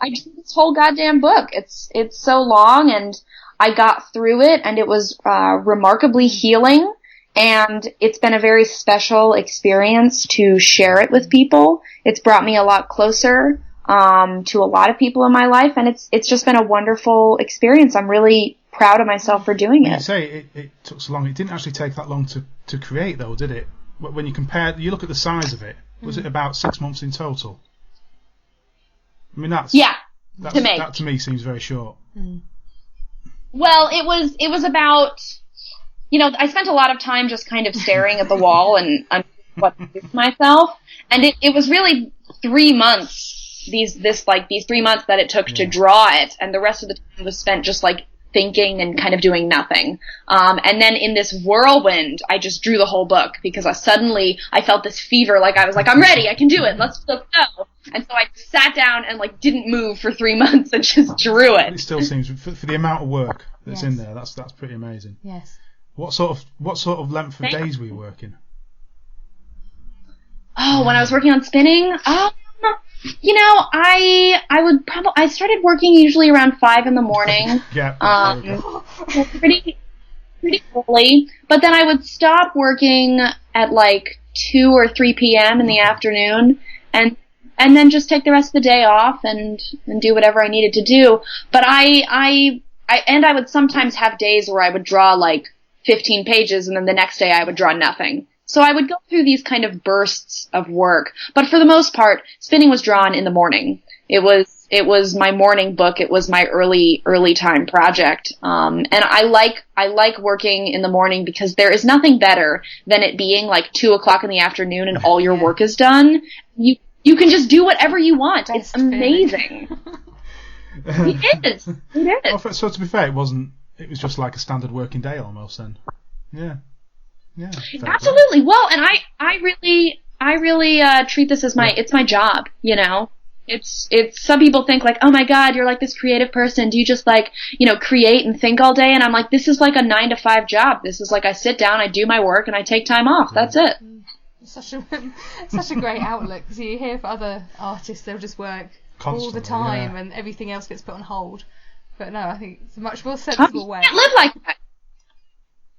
I drew this whole goddamn book. It's so long, and I got through it, and it was remarkably healing. And it's been a very special experience to share it with people. It's brought me a lot closer to a lot of people in my life, and it's just been a wonderful experience. I'm really proud of myself for doing it. You say it took so long. It didn't actually take that long to create, though, did it? When you compare, you look at the size of it. Was it about 6 months in total? I mean, that to me seems very short. Well, it was about, I spent a lot of time just kind of staring at the wall and what to do with myself, and it was really 3 months. These 3 months that it took to draw it, and the rest of the time was spent just like thinking and kind of doing nothing. And then in this whirlwind, I just drew the whole book because I felt this fever, like I was like, I'm ready, I can do it, let's go. And so I sat down and like didn't move for 3 months and just drew it. It still seems, for the amount of work that's in there, that's pretty amazing. Yes. What sort of length of days were you working? Oh, when I was working on spinning, I started working usually around 5 in the morning. Pretty early. But then I would stop working at like 2 or 3 p.m. in the afternoon, and then just take the rest of the day off and do whatever I needed to do. But I would sometimes have days where I would draw like 15 pages, and then the next day I would draw nothing. So I would go through these kind of bursts of work, but for the most part, spinning was drawn in the morning. It was my morning book. It was my early time project. And I like working in the morning because there is nothing better than it being like 2:00 in the afternoon and all your work is done. You can just do whatever you want. It's amazing. It is. Well, so to be fair, it was just like a standard working day almost then. Yeah. Yeah, absolutely. Well, and I really treat this as it's my job, It's some people think like, oh my God, you're like this creative person. Do you just like, create and think all day? And I'm like, this is like a 9 to 5 job. This is like I sit down, I do my work, and I take time off. That's it. Such a great outlook, because you hear for other artists, they'll just work constantly, all the time, and everything else gets put on hold. But no, I think it's a much more sensible way. I can't live like that.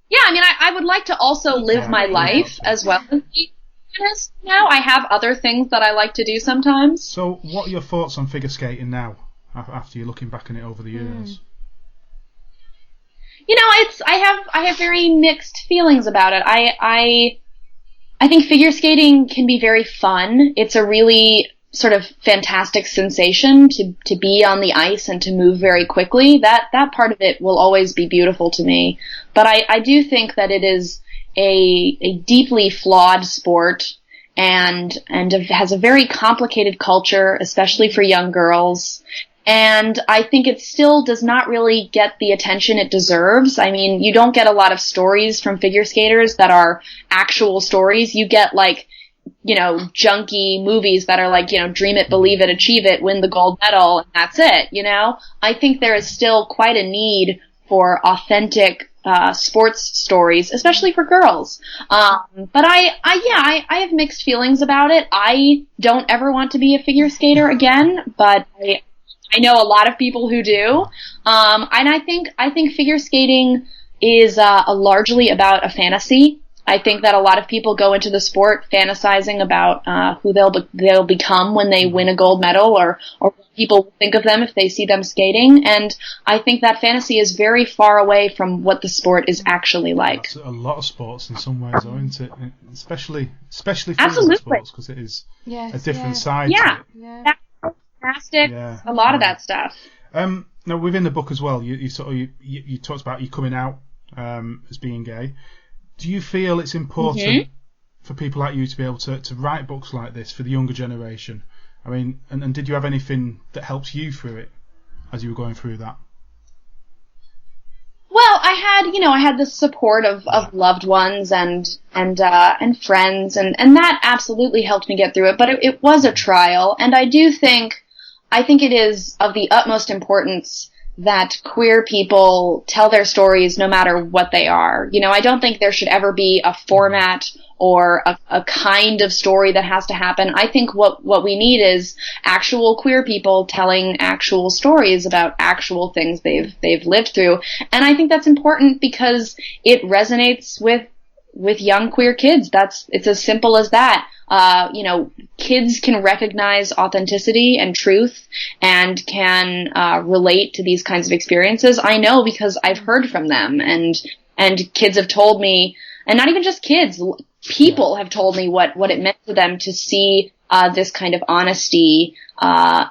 Yeah, I mean, I would like to also live my life as well as be an artist now. I have other things that I like to do sometimes. So what are your thoughts on figure skating now, after you're looking back on it over the years? I have very mixed feelings about it. I think figure skating can be very fun. It's a really sort of fantastic sensation to be on the ice and to move very quickly. That part of it will always be beautiful to me. But I do think that it is a deeply flawed sport and has a very complicated culture, especially for young girls. And I think it still does not really get the attention it deserves. I mean, you don't get a lot of stories from figure skaters that are actual stories. You get like, junky movies that are like, dream it, believe it, achieve it, win the gold medal, and that's it, I think there is still quite a need for authentic sports stories, especially for girls. But I have mixed feelings about it. I don't ever want to be a figure skater again, but I know a lot of people who do. And I think figure skating is largely about a fantasy. I think that a lot of people go into the sport fantasizing about who they'll become when they win a gold medal, or what people think of them if they see them skating. And I think that fantasy is very far away from what the sport is actually like. That's a lot of sports in some ways, though, isn't it? Especially physical sports, because it is a different side to it. Yeah, gymnastics, a lot of that stuff. Now, within the book as well, you talked about you coming out as being gay. Do you feel it's important for people like you to be able to write books like this for the younger generation? I mean, and did you have anything that helps you through it as you were going through that? Well, I had the support of loved ones and friends, and that absolutely helped me get through it. But it was a trial, and I think it is of the utmost importance that queer people tell their stories no matter what they are. I don't think there should ever be a format or a kind of story that has to happen. I think what we need is actual queer people telling actual stories about actual things they've lived through. And I think that's important because it resonates with young queer kids. It's as simple as that. Kids can recognize authenticity and truth and can relate to these kinds of experiences. I know because I've heard from them, and kids have told me, and not even just kids, people have told me what it meant to them to see this kind of honesty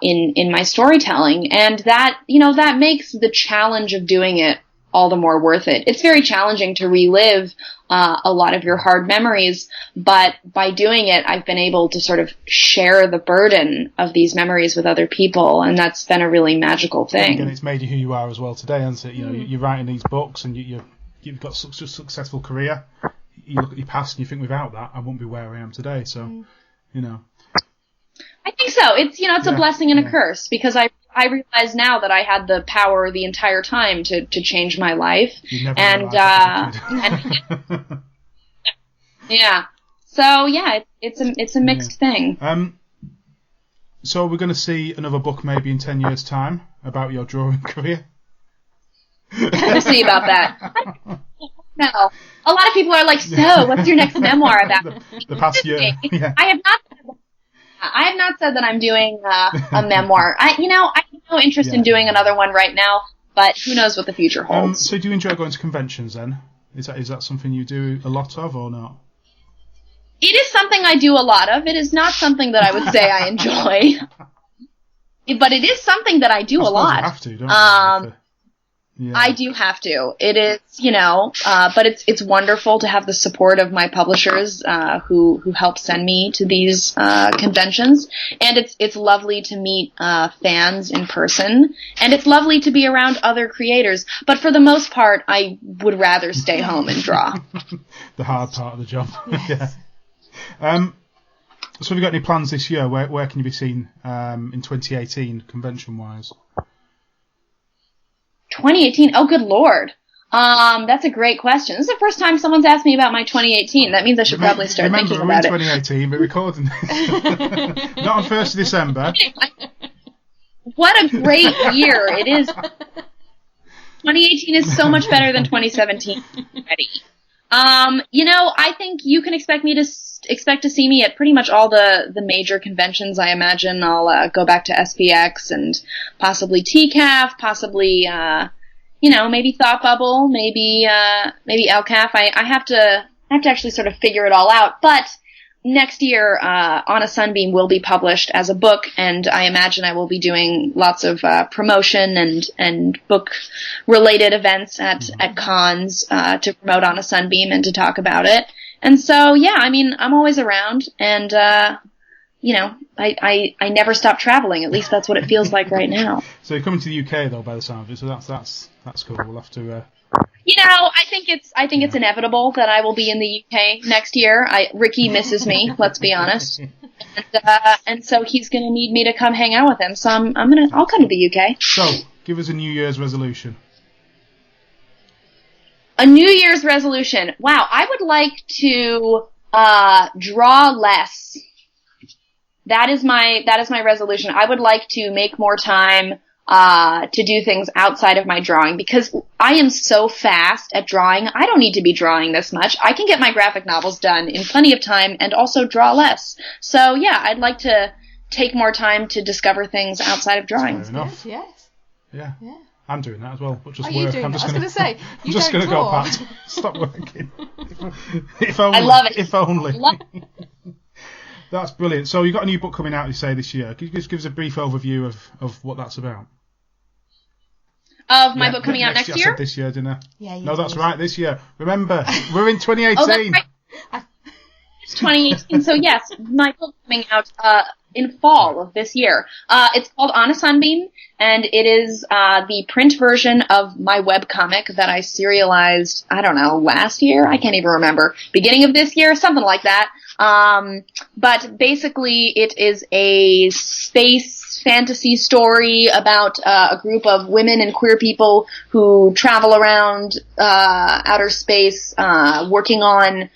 in my storytelling, and that makes the challenge of doing it all the more worth it. It's very challenging to relive a lot of your hard memories, but by doing it, I've been able to sort of share the burden of these memories with other people, and that's been a really magical thing. And it's made you who you are as well today, hasn't it? You're writing these books, and you've got such a successful career. You look at your past and you think, without that, I wouldn't be where I am today. So, I think so. It's a blessing and a curse, because I realize now that I had the power the entire time to change my life. Yeah. So yeah, it's a mixed thing. So we're going to see another book maybe in 10 years' time about your drawing career. We'll see about that. No. A lot of people are like, so what's your next memoir about? The past year. Yeah. I have not said that I'm doing a memoir. I have no interest in doing another one right now, but who knows what the future holds. So do you enjoy going to conventions then? Is that something you do a lot of or not? It is something I do a lot of. It is not something that I would say I enjoy. But it is something that I do a lot. You have to, don't you? Yeah. I do have to. It is, but it's wonderful to have the support of my publishers, who help send me to these, conventions. And it's lovely to meet, fans in person. And it's lovely to be around other creators. But for the most part, I would rather stay home and draw. The hard part of the job. Yeah. So have you got any plans this year? Where can you be seen, in 2018, convention-wise? 2018? Oh, good Lord. That's a great question. This is the first time someone's asked me about my 2018. That means I should probably start thinking about it. Remember, we're in 2018, but recording not on 1st of December. What a great year it is. 2018 is so much better than 2017 already. I think you can expect to see me at pretty much all the major conventions. I imagine I'll go back to SPX and possibly TCAF, possibly maybe Thought Bubble, maybe LCAF. I have to actually sort of figure it all out. But next year, On a Sunbeam will be published as a book, and I imagine I will be doing lots of promotion and book related events at cons to promote On a Sunbeam and to talk about it. And so, yeah, I mean, I'm always around, and I never stop traveling. At least that's what it feels like right now. So you're coming to the UK though, by the sound of it. So that's cool. We'll have to. I think it's inevitable that I will be in the UK next year. Ricky misses me. Let's be honest, and so he's going to need me to come hang out with him. So I'll come to the UK. So give us a New Year's resolution. A New Year's resolution. Wow, I would like to draw less. That is my resolution. I would like to make more time to do things outside of my drawing, because I am so fast at drawing. I don't need to be drawing this much. I can get my graphic novels done in plenty of time and also draw less. So yeah, I'd like to take more time to discover things outside of drawing. Fair enough. Yes. Yeah. I'm doing that as well, but just Are work. You doing I'm just going to say, I'm just going to go back. Stop working. If only. I love it. If only. Love it. That's brilliant. So you've got a new book coming out, you say, this year. Could you just give us a brief overview of what that's about? Of my book coming out next year? I said this year, didn't I? Yeah, no, that's right, this year. Remember, we're in 2018. Oh, that's right. It's 2018. So yes, my book coming out in fall of this year. It's called On a Sunbeam, and it is the print version of my webcomic that I serialized, I don't know, last year? I can't even remember. Beginning of this year? Something like that. But basically it is a space fantasy story about a group of women and queer people who travel around outer space working on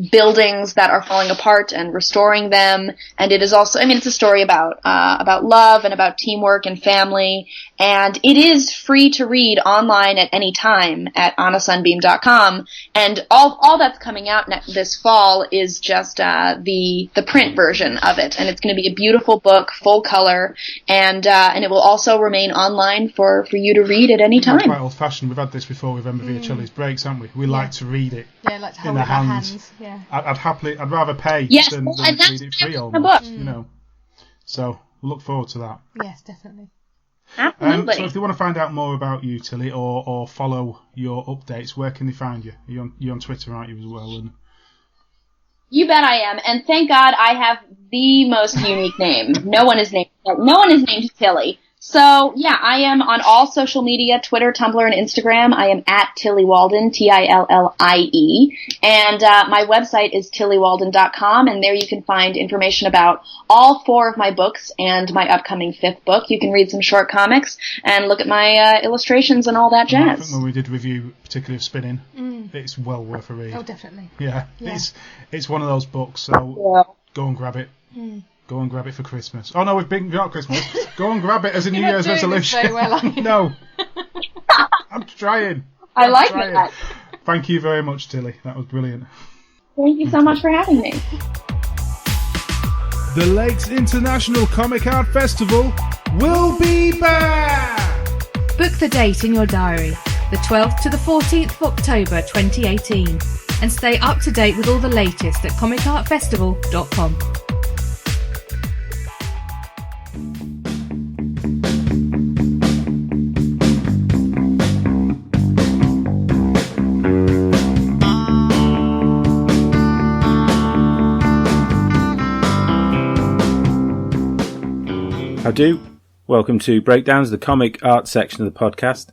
buildings that are falling apart and restoring them. And it is also, it's a story about love and about teamwork and family. And it is free to read online at any time at onasunbeam.com. And all that's coming out this fall is just the print version of it. And it's going to be a beautiful book, full color, and it will also remain online for you to read at any time. Quite old fashioned. We've had this before with Emma Vieceli's breaks, haven't we? We like to read it. Yeah, like to hold in it in our hands. Yeah. I'd rather pay than read it free almost, you know. So look forward to that. Yes, definitely. Absolutely. So if they want to find out more about you, Tilly, or follow your updates, where can they find you? You're on Twitter, aren't you, as well? And you bet I am, and thank God I have the most unique name. No one is named Tilly. So, yeah, I am on all social media, Twitter, Tumblr, and Instagram. I am at Tillie Walden, Tillie. And my website is tillywalden.com, and there you can find information about all 4 of my books and my upcoming 5th book. You can read some short comics and look at my illustrations and all that jazz. I think when we did review, particularly of Spinning, it's well worth a read. Oh, definitely. Yeah. It's one of those books, so go and grab it. Go and grab it for Christmas. Oh no, we've been not Christmas. Go and grab it as a New Year's resolution. Very well, are you? No, I'm trying. I like that. Thank you very much, Tilly. That was brilliant. Thank you so much for having me. The Lakes International Comic Art Festival will be back. Book the date in your diary, the 12th to the 14th of October 2018, and stay up to date with all the latest at comicartfestival.com. Howdo. Welcome to Breakdowns, the comic art section of the podcast.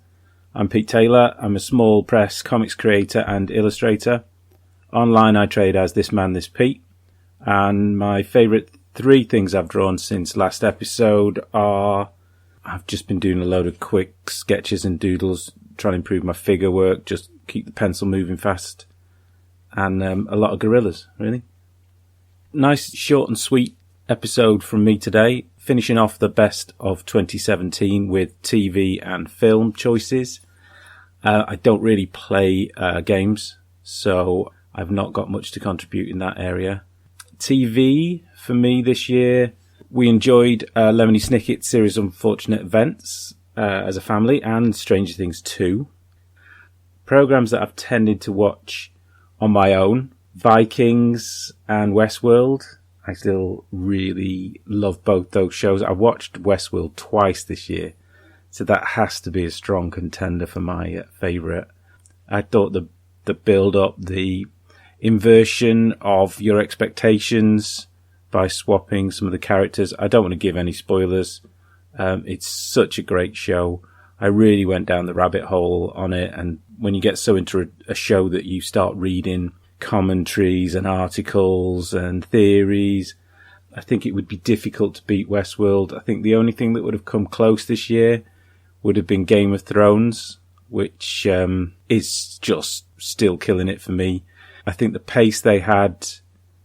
I'm Pete Taylor. I'm a small press comics creator and illustrator. Online I trade as This Man, This Pete. And my favourite 3 things I've drawn since last episode are... I've just been doing a load of quick sketches and doodles, trying to improve my figure work, just keep the pencil moving fast. And a lot of gorillas, really. Nice, short and sweet episode from me today. Finishing off the best of 2017 with TV and film choices. I don't really play games, so I've not got much to contribute in that area. TV, for me this year, we enjoyed Lemony Snicket's series of Unfortunate Events as a family, and Stranger Things 2. Programs that I've tended to watch on my own, Vikings and Westworld. I still really love both those shows. I watched Westworld twice this year, so that has to be a strong contender for my favourite. I thought the build-up, the inversion of your expectations by swapping some of the characters. I don't want to give any spoilers. It's such a great show. I really went down the rabbit hole on it, and when you get so into a show that you start reading commentaries and articles and theories, I think it would be difficult to beat Westworld. I think the only thing that would have come close this year would have been Game of Thrones, which is just still killing it for me. I think the pace they had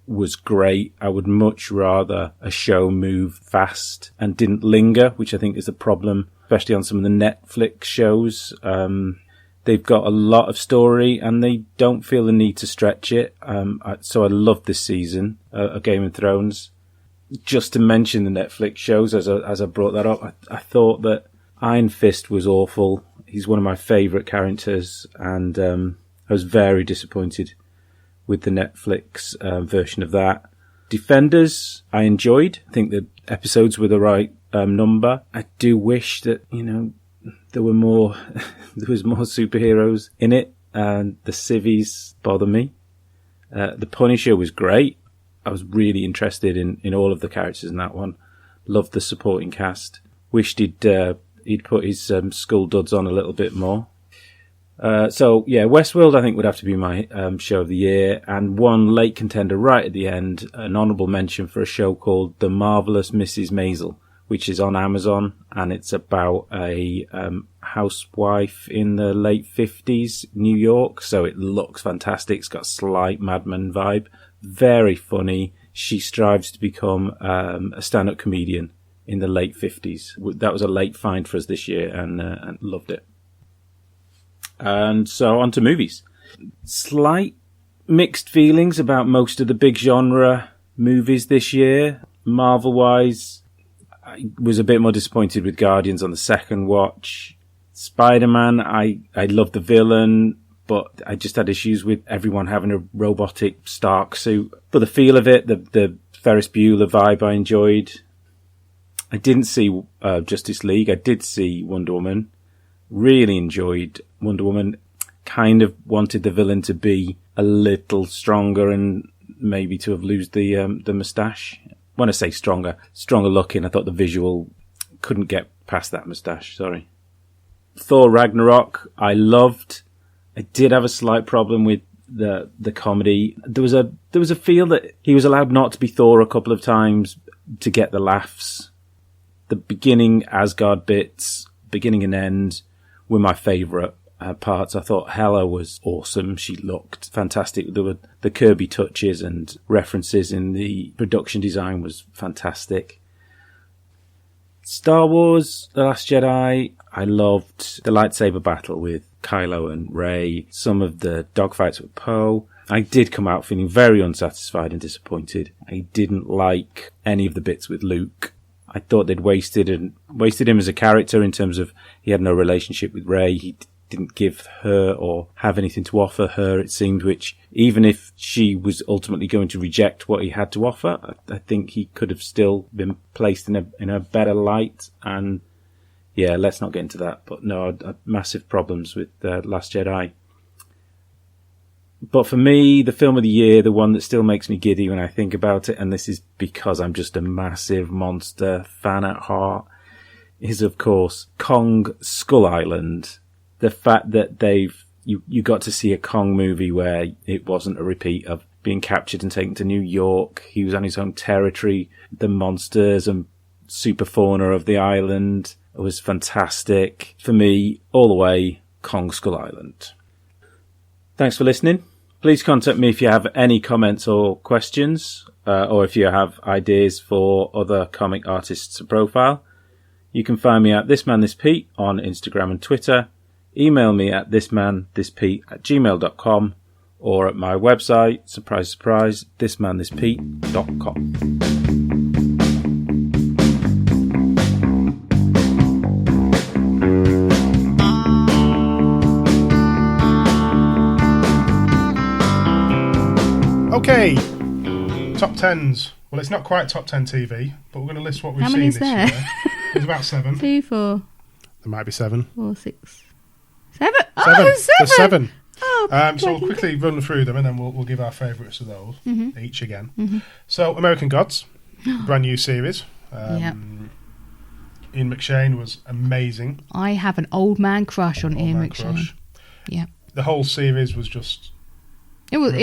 was great. I would much rather a show move fast and didn't linger, which I think is the problem, especially on some of the Netflix shows. They've got a lot of story and they don't feel the need to stretch it. So I loved this season of Game of Thrones. Just to mention the Netflix shows, as I brought that up, I thought that Iron Fist was awful. He's one of my favourite characters, and I was very disappointed with the Netflix version of that. Defenders, I enjoyed. I think the episodes were the right number. I do wish that, there was more superheroes in it, and the civvies bother me. The Punisher was great. I was really interested in all of the characters in that one. Loved the supporting cast. Wished he'd put his skull duds on a little bit more. So yeah, Westworld I think would have to be my show of the year, and one late contender right at the end, an honourable mention for a show called The Marvellous Mrs. Maisel, which is on Amazon, and it's about a housewife in the late 50s, New York, so it looks fantastic. It's got a slight Mad Men vibe. Very funny. She strives to become a stand-up comedian in the late 50s. That was a late find for us this year, and loved it. And so on to movies. Slight mixed feelings about most of the big genre movies this year. Marvel-wise, I was a bit more disappointed with Guardians on the second watch. Spider-Man, I loved the villain, but I just had issues with everyone having a robotic Stark suit. But the feel of it, the Ferris Bueller vibe, I enjoyed. I didn't see Justice League. I did see Wonder Woman. Really enjoyed Wonder Woman. Kind of wanted the villain to be a little stronger and maybe to have lost the moustache. When I say stronger looking, I thought the visual couldn't get past that moustache. Sorry. Thor Ragnarok, I loved. I did have a slight problem with the comedy. There was a feel that he was allowed not to be Thor a couple of times to get the laughs. The beginning Asgard bits, beginning and end, were my favourite parts. I thought Hela was awesome. She looked fantastic. There were the Kirby touches and references in the production design was fantastic. Star Wars, The Last Jedi, I loved the lightsaber battle with Kylo and Rey, some of the dogfights with Poe. I did come out feeling very unsatisfied and disappointed. I didn't like any of the bits with Luke. I thought they'd wasted him as a character in terms of he had no relationship with Rey. He didn't give her or have anything to offer her, it seemed, which even if she was ultimately going to reject what he had to offer, I think he could have still been placed in a better light. And yeah, let's not get into that. But no, I had massive problems with Last Jedi. But for me, the film of the year, the one that still makes me giddy when I think about it, and this is because I'm just a massive monster fan at heart, is of course Kong Skull Island. The fact that you got to see a Kong movie where it wasn't a repeat of being captured and taken to New York. He was on his own territory. The monsters and super fauna of the island was fantastic. For me, all the way, Kong Skull Island. Thanks for listening. Please contact me if you have any comments or questions, or if you have ideas for other comic artists to profile. You can find me at thismanthispete on Instagram and Twitter. Email me at thismanthispete@gmail.com or at my website, surprise, surprise, thismanthispete.com. Okay, top 10s. Well, it's not quite top 10 TV, but we're going to list what we've seen this year. There's about 7. 2, 4. There might be 7. 4, 6. 7? 7. Oh, 7! There's 7. Oh, so we'll quickly run through them and then we'll give our favourites of those each again. Mm-hmm. So, American Gods, brand new series. Ian McShane was amazing. I have an old man crush on Ian McShane. Yeah. The whole series was just... It was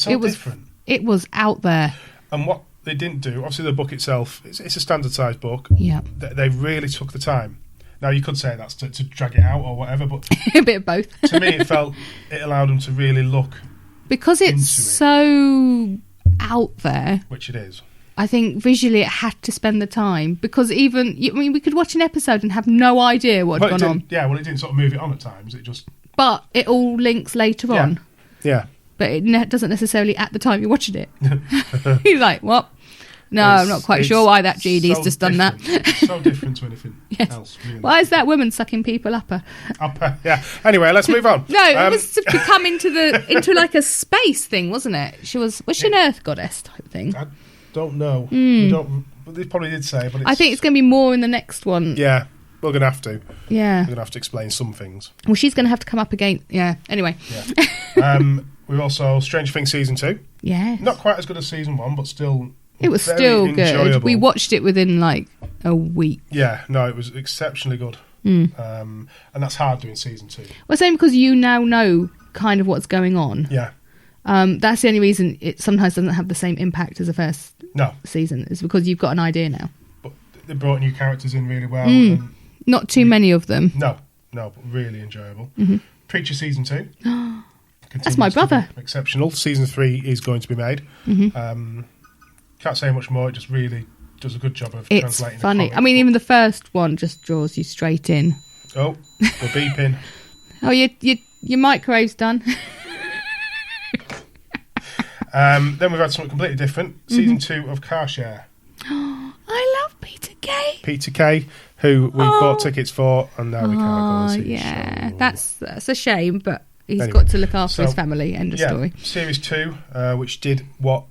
different. It was out there. And what they didn't do, obviously the book itself, it's a standard sized book. Yeah. They really took the time. Now you could say that's to drag it out or whatever, but a bit of both. To me, it allowed them to really look because it's so out there, which it is. I think visually it had to spend the time because we could watch an episode and have no idea what had gone on. Yeah, well, it didn't sort of move it on at times. But it all links later on. Yeah. But it doesn't necessarily at the time you're watching it. You're like, what? No, I'm not quite sure why that GD's just done that. It's so different to anything else. Really. Why is that woman sucking people up her? Yeah. Anyway, let's move on. No, it was to come into like a space thing, wasn't it? Was she an Earth goddess type thing? I don't know. We don't. They probably did say, but I think it's going to be more in the next one. Yeah. We're going to have to. Yeah. We're going to have to explain some things. Well, she's going to have to come up again. Yeah. Anyway. Yeah. We've also Stranger Things Season 2. Yeah. Not quite as good as Season 1, but still... It was still enjoyable. Good. We watched it within like a week. Yeah. No, it was exceptionally good. And that's hard doing Season 2. Well, same because you now know kind of what's going on. Yeah. That's the only reason it sometimes doesn't have the same impact as the first season. Is because you've got an idea now. But they brought new characters in really well. And not too many of them. No. No, but really enjoyable. Mm-hmm. Preacher Season 2. That's my brother. Exceptional. Season 3 is going to be made. Mm-hmm. Can't say much more. It just really does a good job of it's translating. It's funny. I mean, even the first one just draws you straight in. Oh, we're beeping. Oh, your microwave's done. Then we've had something completely different. Season 2 of Car Share. I love Peter Kay. Peter Kay, who we bought tickets for, and now we can't go and see. Yeah, that's a shame, but he's got to look after his family. End of story. Series 2, which did what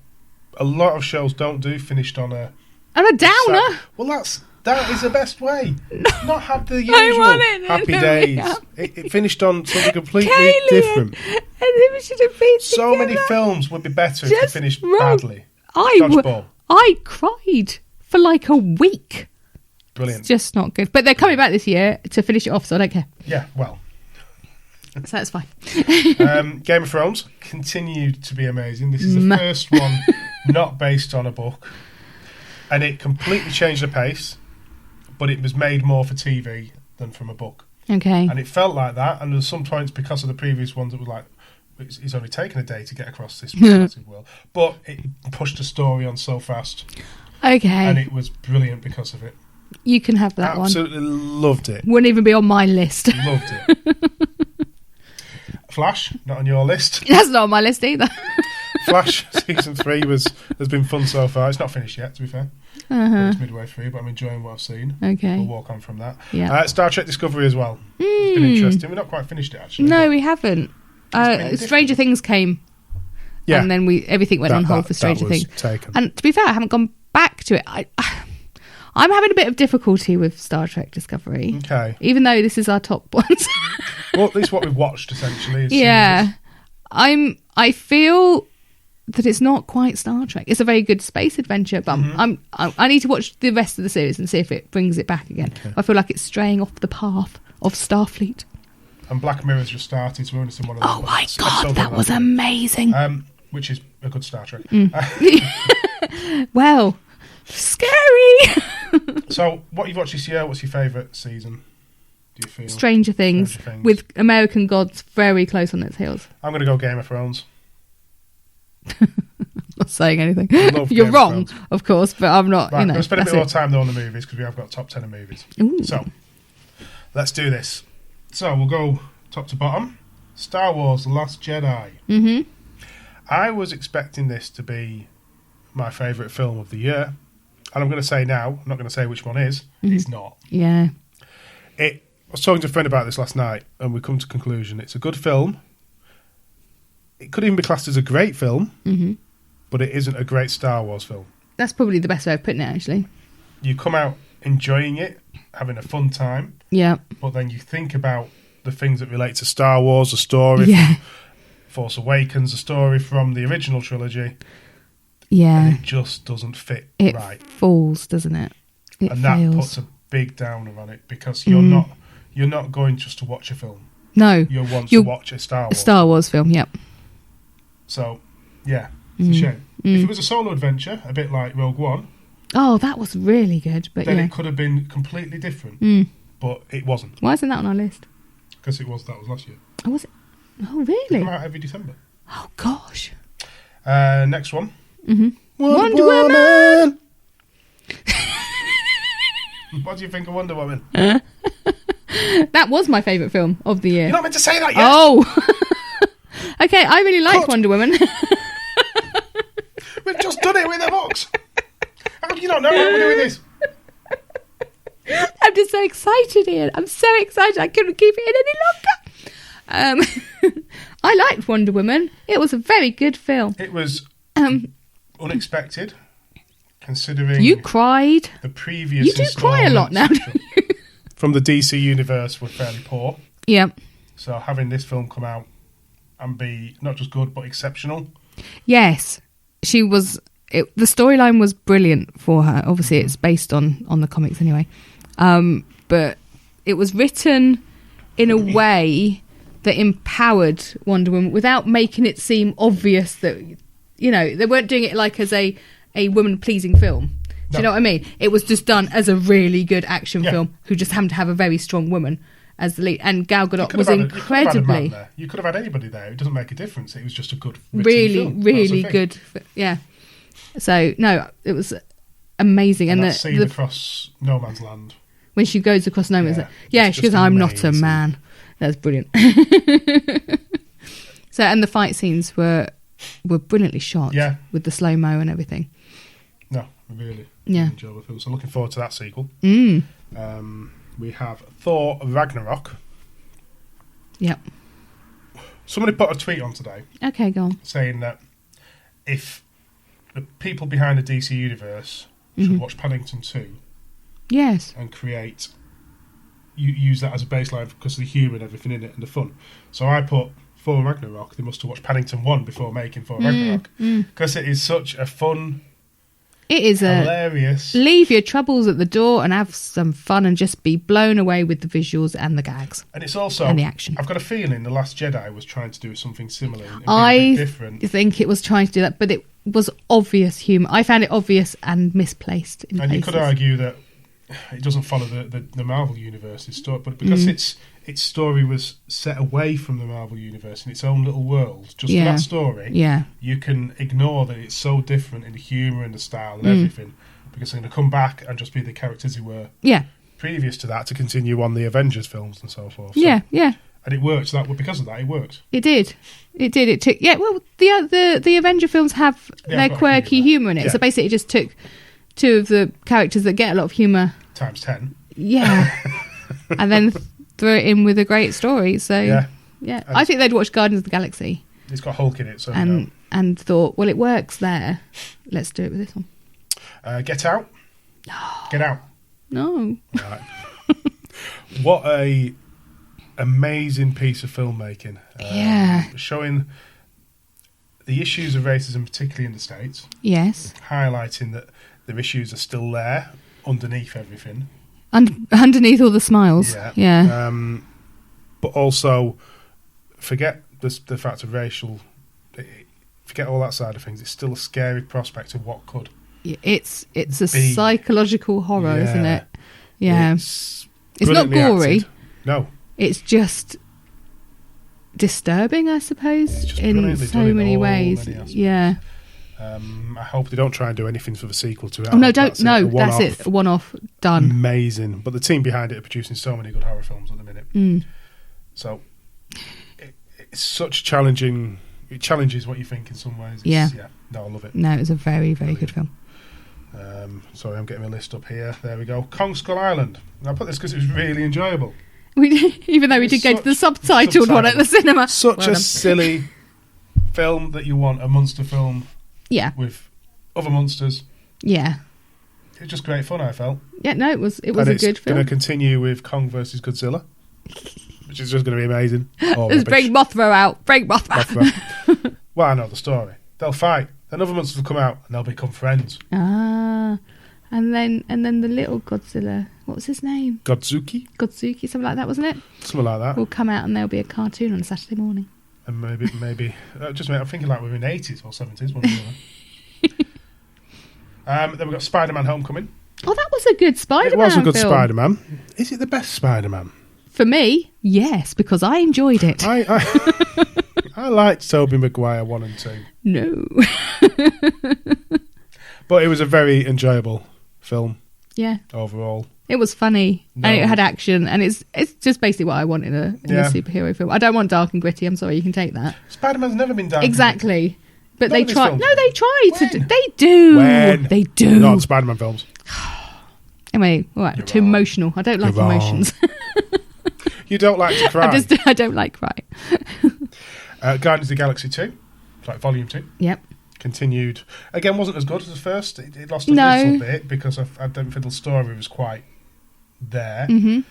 a lot of shows don't do, finished on a downer. Well, that is the best way. Not have the usual happy days. It finished on something completely different. And it should have been so together. many films would be better if they finished badly. I cried for like a week. Brilliant. It's just not good. But they're coming back this year to finish it off, so I don't care. Yeah, well. So that's fine. Game of Thrones continued to be amazing. This is the first one not based on a book. And it completely changed the pace, but it was made more for TV than from a book. Okay. And it felt like that. And there's some points, because of the previous ones, it was like, it's only taken a day to get across this massive world. But it pushed the story on so fast. Okay. And it was brilliant because of it. You can have that Absolutely loved it. Wouldn't even be on my list. Loved it. Flash, not on your list. That's not on my list either. Flash season 3 has been fun so far. It's not finished yet, to be fair. It's midway through, but I'm enjoying what I've seen. Okay. We'll walk on from that. Yeah. Star Trek Discovery as well. It's been interesting. We've not quite finished it, actually. No, we haven't. Stranger Things came. Yeah. And then everything went on hold for Stranger Things. Taken. And to be fair, I haven't gone back to it. I'm having a bit of difficulty with Star Trek Discovery. Okay. Even though this is our top ones. Well, at least what we've watched, essentially. Yeah. I feel that it's not quite Star Trek. It's a very good space adventure, but I need to watch the rest of the series and see if it brings it back again. Okay. I feel like it's straying off the path of Starfleet. And Black Mirror's just started, so we're only seeing one of them. Oh my god, that was amazing. Which is a good Star Trek. Well, scary. So, what you've watched this year, what's your favourite season, do you feel? Stranger Things, with American Gods very close on its heels. I'm going to go Game of Thrones. Not saying anything. You're wrong, of course, but I'm not. Right, I'm going to spend a bit more time though on the movies, because we have got top 10 of movies. Ooh. So, let's do this. So, we'll go top to bottom. Star Wars: The Last Jedi. Mm-hmm. I was expecting this to be my favourite film of the year. And I'm going to say now, I'm not going to say which one is. It's not. Yeah. I was talking to a friend about this last night, and we come to the conclusion it's a good film. It could even be classed as a great film, but it isn't a great Star Wars film. That's probably the best way of putting it, actually. You come out enjoying it, having a fun time. Yeah. But then you think about the things that relate to Star Wars, the story from Force Awakens, the story from the original trilogy. Yeah. And it just doesn't fit right. It falls, doesn't it? It and fails. That puts a big downer on it, because you're not going just to watch a film. No. You'll want to watch a Star Wars. A Star Wars film, yep. So, yeah, it's a shame. If it was a solo adventure, a bit like Rogue One... Oh, that was really good. But then it could have been completely different, but it wasn't. Why isn't that on our list? Because that was last year. Oh, was it? Oh, really? It came out every December. Oh, gosh. Next one. Wonder Woman! What do you think of Wonder Woman? That was my favourite film of the year. You're not meant to say that yet! Oh! Okay, I really liked Wonder Woman. We've just done it with the books! How do you not know how we're doing this? I'm just so excited, Ian. I'm so excited. I couldn't keep it in any longer. I liked Wonder Woman. It was a very good film. It was unexpected, considering... You cried. The previous You do cry a lot now, don't you? From the DC universe were fairly poor. Yeah. So having this film come out and be not just good, but exceptional. Yes. She was... the storyline was brilliant for her. Obviously, it's based on the comics anyway. But it was written in a way that empowered Wonder Woman without making it seem obvious that, you know, they weren't doing it like as a woman-pleasing film. Do you know what I mean? It was just done as a really good action film who just happened to have a very strong woman. as the lead, and Gal Gadot was incredibly. You could have had anybody there. It doesn't make a difference. It was just a good, really good. Yeah. So no, it was amazing, and that scene across No Man's Land when she goes across No Man's Land. Yeah, she goes, "I'm not a man." That's brilliant. So, and the fight scenes were brilliantly shot. Yeah. With the slow mo and everything. No, really. Yeah. Enjoyable film. So looking forward to that sequel. Mm. We have Thor Ragnarok. Yep. Somebody put a tweet on today. Okay, go on. Saying that if the people behind the DC universe should watch Paddington 2. Yes. And create, use that as a baseline because of the humour and everything in it and the fun. So I put Thor Ragnarok. They must have watched Paddington 1 before making Thor Ragnarok. Because it is such a fun... It is hilarious. Leave your troubles at the door and have some fun and just be blown away with the visuals and the gags. And it's also... And the action. I've got a feeling The Last Jedi was trying to do something similar and I different. think it was trying to do that, but it was obvious humour. I found it obvious and misplaced in And places. you could argue that it doesn't follow the Marvel Universe's story, but because its story was set away from the Marvel Universe in its own little world, just for that story, you can ignore that it's so different in the humour and the style and everything, because they're going to come back and just be the characters who were previous to that to continue on the Avengers films and so forth. So, and it worked. Because of that, it worked. It did. It took. Yeah. Well, the Avenger films have their quirky humour in it. So basically, it just took two of the characters that get a lot of humour times 10. Yeah. And then threw it in with a great story. So yeah. I think they'd watched Guardians of the Galaxy. It's got Hulk in it, so and thought, well, it works there. Let's do it with this one. Get Out. No. Get Out. No. Right. What a amazing piece of filmmaking. Showing the issues of racism, particularly in the States. Yes. Highlighting that the issues are still there underneath everything. Underneath all the smiles. Yeah. But also, forget the fact of racial... Forget all that side of things. It's still a scary prospect of what could. It's a psychological horror, isn't it? Yeah. It's not gory. Acted. No. It's just disturbing, I suppose, in so many ways. Yeah. I hope they don't try and do anything for the sequel to it. Oh no, don't. No, that's it. A one-off, done. Amazing. But the team behind it are producing so many good horror films at the minute. So it's such challenging. It challenges what you think in some ways. No, I love it. No, it was a very, very good film. Sorry, I'm getting my list up here. There we go. Kong Skull Island. And I put this because it was really enjoyable. Even though we did go to the subtitled one at the cinema. Such a silly film that you want a monster film. Yeah. With other monsters. Yeah. It was just great fun, I felt. Yeah, no, it was a good film. It's going to continue with Kong versus Godzilla, which is just going to be amazing. Let's bring Mothra out. Bring Mothra. Well, I know the story. They'll fight. Then other monsters will come out and they'll become friends. Ah. And then the little Godzilla, what was his name? Godzuki, something like that, wasn't it? Something like that. Will come out and there'll be a cartoon on a Saturday morning. And maybe I'm thinking like we're in the 80s or 70s. Then we've got Spider-Man Homecoming. Oh, that was a good Spider-Man film. It was a good film. Spider-Man. Is it the best Spider-Man? For me, yes, because I enjoyed it. I liked Tobey Maguire 1 and 2. No. But it was a very enjoyable film. Yeah. Overall. It was funny and it had action and it's just basically what I want in a superhero film. I don't want dark and gritty. I'm sorry, you can take that. Spider-Man's never been dark. Exactly. But they try. Films. No, they try to do. They do. When? They do. Not Spider-Man films. Anyway, all right, too emotional. I don't like emotions. You don't like to cry. I don't like crying. Guardians of the Galaxy 2, like Volume 2. Yep. Continued. Again, wasn't as good as the first. It lost a little bit because I don't think the story was quite there. Mm-hmm.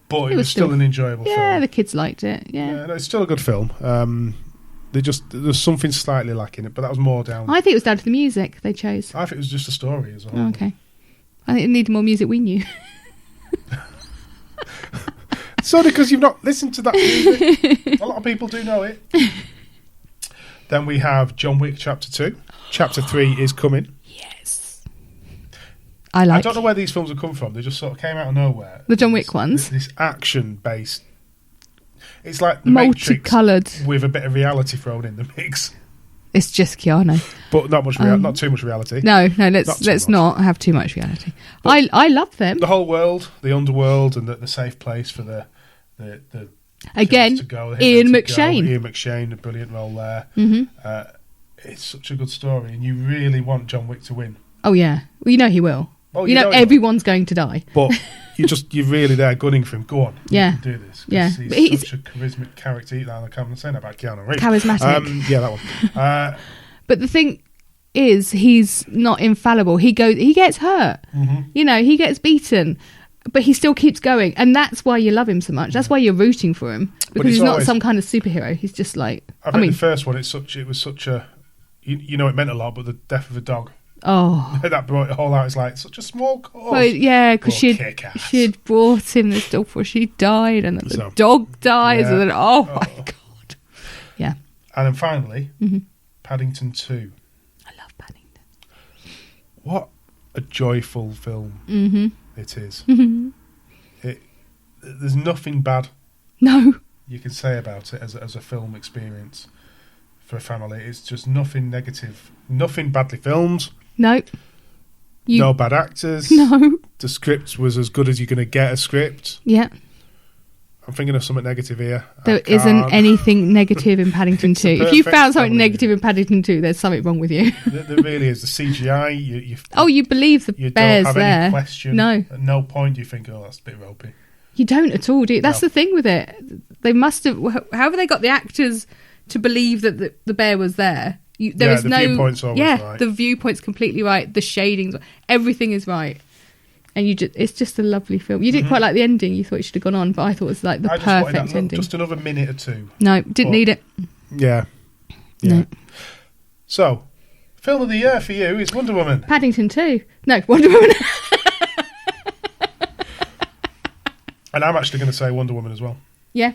But it was still an enjoyable film. Yeah, the kids liked it. Yeah. No, it's still a good film. There's something slightly lacking it, but that was more down. I think it was down to the music they chose. I think it was just a story as well. Okay. I think it needed more music we knew. Sorry, because you've not listened to that music. A lot of people do know it. Then we have John Wick Chapter 2. Chapter 3 is coming. Yes. I don't know where these films have come from. They just sort of came out of nowhere. The John Wick ones. This action-based. It's like the multicoloured Matrix with a bit of reality thrown in the mix. It's just Keanu, but not too much reality. No, let's not have too much reality. I love them. The whole world, the underworld, and the safe place for the again to go, Ian McShane. Ian McShane, a brilliant role there. Mm-hmm. It's such a good story, and you really want John Wick to win. Oh yeah, well he will. Oh, you know everyone's going to die, but you're really there gunning for him. Go on, yeah, you can do this. Yeah, he's such a charismatic character. I can't say that about Keanu Reeves. Charismatic, yeah, that one. But the thing is, he's not infallible. He gets hurt. Mm-hmm. He gets beaten, but he still keeps going, and that's why you love him so much. That's why you're rooting for him, because he's not some kind of superhero. He's just like. I mean, the first one, it was such a, it meant a lot, but the death of a dog. Oh, that brought it all out. It's like such a small cause. Well, yeah, because she'd brought him this dog before she died, and then the dog dies, and then my god, yeah. And then finally, Paddington 2. I love Paddington. What a joyful film it is. There's nothing bad. No. You can say about it as a film experience for a family. It's just nothing negative, nothing badly filmed. No. No bad actors. No. The script was as good as you're going to get a script. Yeah. I'm thinking of something negative here. There isn't anything negative in Paddington 2. If you found something negative in Paddington 2, there's something wrong with you. There really is. The CGI, you believe the bear's don't have there. Any question. No. At no point do you think, that's a bit ropey. You don't at all, do you? That's the thing with it. They must have... How have they got the actors to believe that the bear was there? There is the viewpoint's always right. The viewpoint's completely right. The shadings, everything is right. And it's just a lovely film. You didn't quite like the ending. You thought it should have gone on, but I thought it was like the perfect ending. Just another minute or two. No, didn't need it. Yeah. No. So, film of the year for you is Wonder Woman. Paddington 2. No, Wonder Woman. And I'm actually going to say Wonder Woman as well. Yeah.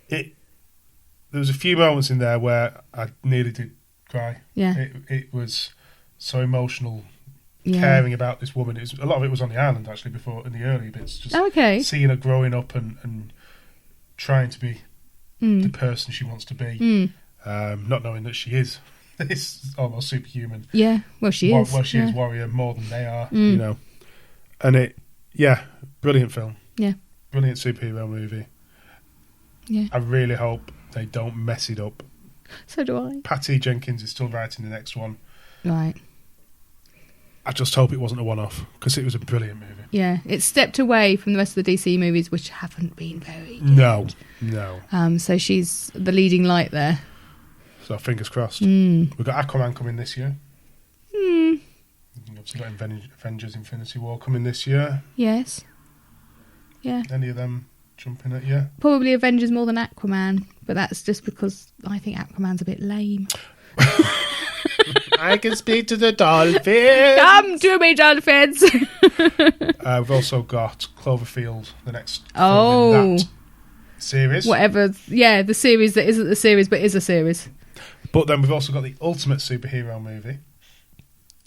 There was a few moments in there where I nearly did cry. Yeah. It was so emotional, caring about this woman. A lot of it was on the island, actually, before, in the early bits. Just seeing her growing up and trying to be the person she wants to be. Not knowing that she is this almost superhuman. Yeah, well, she is. Well, she is warrior more than they are, And brilliant film. Yeah. Brilliant superhero movie. Yeah. I really hope they don't mess it up. So do I. Patty Jenkins is still writing the next one. Right. I just hope it wasn't a one-off, because it was a brilliant movie. Yeah, it stepped away from the rest of the DC movies, which haven't been very good. No. So she's the leading light there. So fingers crossed. We've got Aquaman coming this year. We've obviously got Avengers Infinity War coming this year. Yes. Yeah. Any of them jumping at you? Probably Avengers more than Aquaman, but that's just because I think Aquaman's a bit lame. I can speak to the dolphins. Come to me, dolphins. We've also got Cloverfield, the next film in that series. Whatever. Yeah, the series that isn't the series but is a series. But then we've also got the ultimate superhero movie.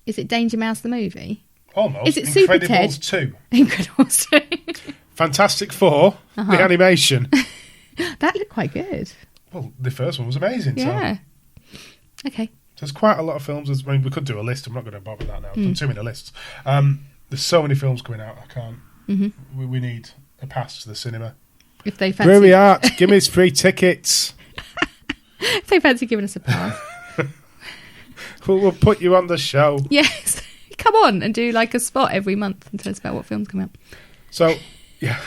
Is it Danger Mouse the movie? Almost. Is it Super Ted? Incredibles 2. Incredibles 2. Fantastic Four, the animation. That looked quite good. Well, the first one was amazing. Yeah. So. Okay. There's quite a lot of films. I mean, we could do a list. I'm not going to bother that now. I've done too many lists. There's so many films coming out. I can't. We need a pass to the cinema. If they fancy. Brewery Art, give me free tickets. If they fancy giving us a pass. We'll put you on the show. Yes. Come on and do like a spot every month and tell us about what films come out. So, yeah.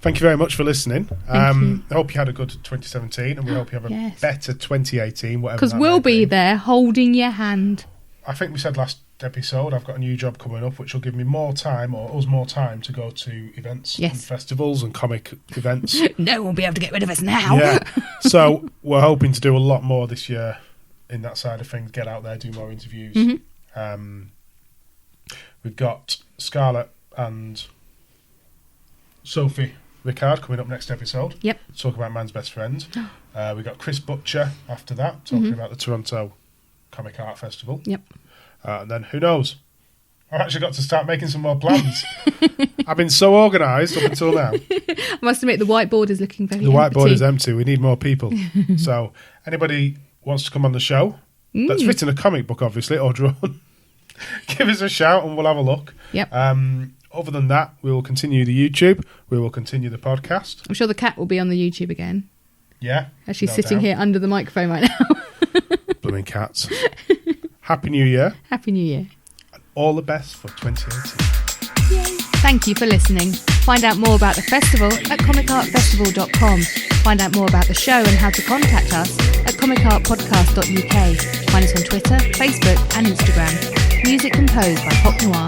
Thank you very much for listening. I hope you had a good 2017 and we hope you have a better 2018, whatever. Because we'll be there holding your hand. I think we said last episode I've got a new job coming up which will give me more time, or us more time, to go to events and festivals and comic events. No one will be able to get rid of us now. Yeah. So we're hoping to do a lot more this year in that side of things, get out there, do more interviews. We've got Scarlett and Sophie Rickard coming up next episode. Yep. Talk about Man's Best Friend. We've got Chris Butcher after that, talking about the Toronto Comic Art Festival. Yep. And then who knows? I've actually got to start making some more plans. I've been so organised up until now. I must admit, the whiteboard is looking very empty. The whiteboard empty. is empty. We need more people. So, anybody wants to come on the show that's written a comic book, obviously, or drawn, give us a shout and we'll have a look. Yep. Other than that, we will continue the YouTube. We will continue the podcast. I'm sure the cat will be on the YouTube again. Yeah. Actually sitting here under the microphone right now. Blooming cats. Happy New Year. Happy New Year. And all the best for 2018. Yay. Thank you for listening. Find out more about the festival at comicartfestival.com. Find out more about the show and how to contact us at comicartpodcast.uk. Find us on Twitter, Facebook and Instagram. Music composed by Pop Noir.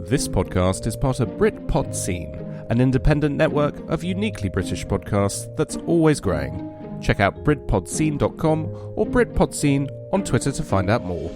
This podcast is part of Britpod Scene, an independent network of uniquely British podcasts that's always growing. Check out BritpodScene.com or Britpod Scene on Twitter to find out more.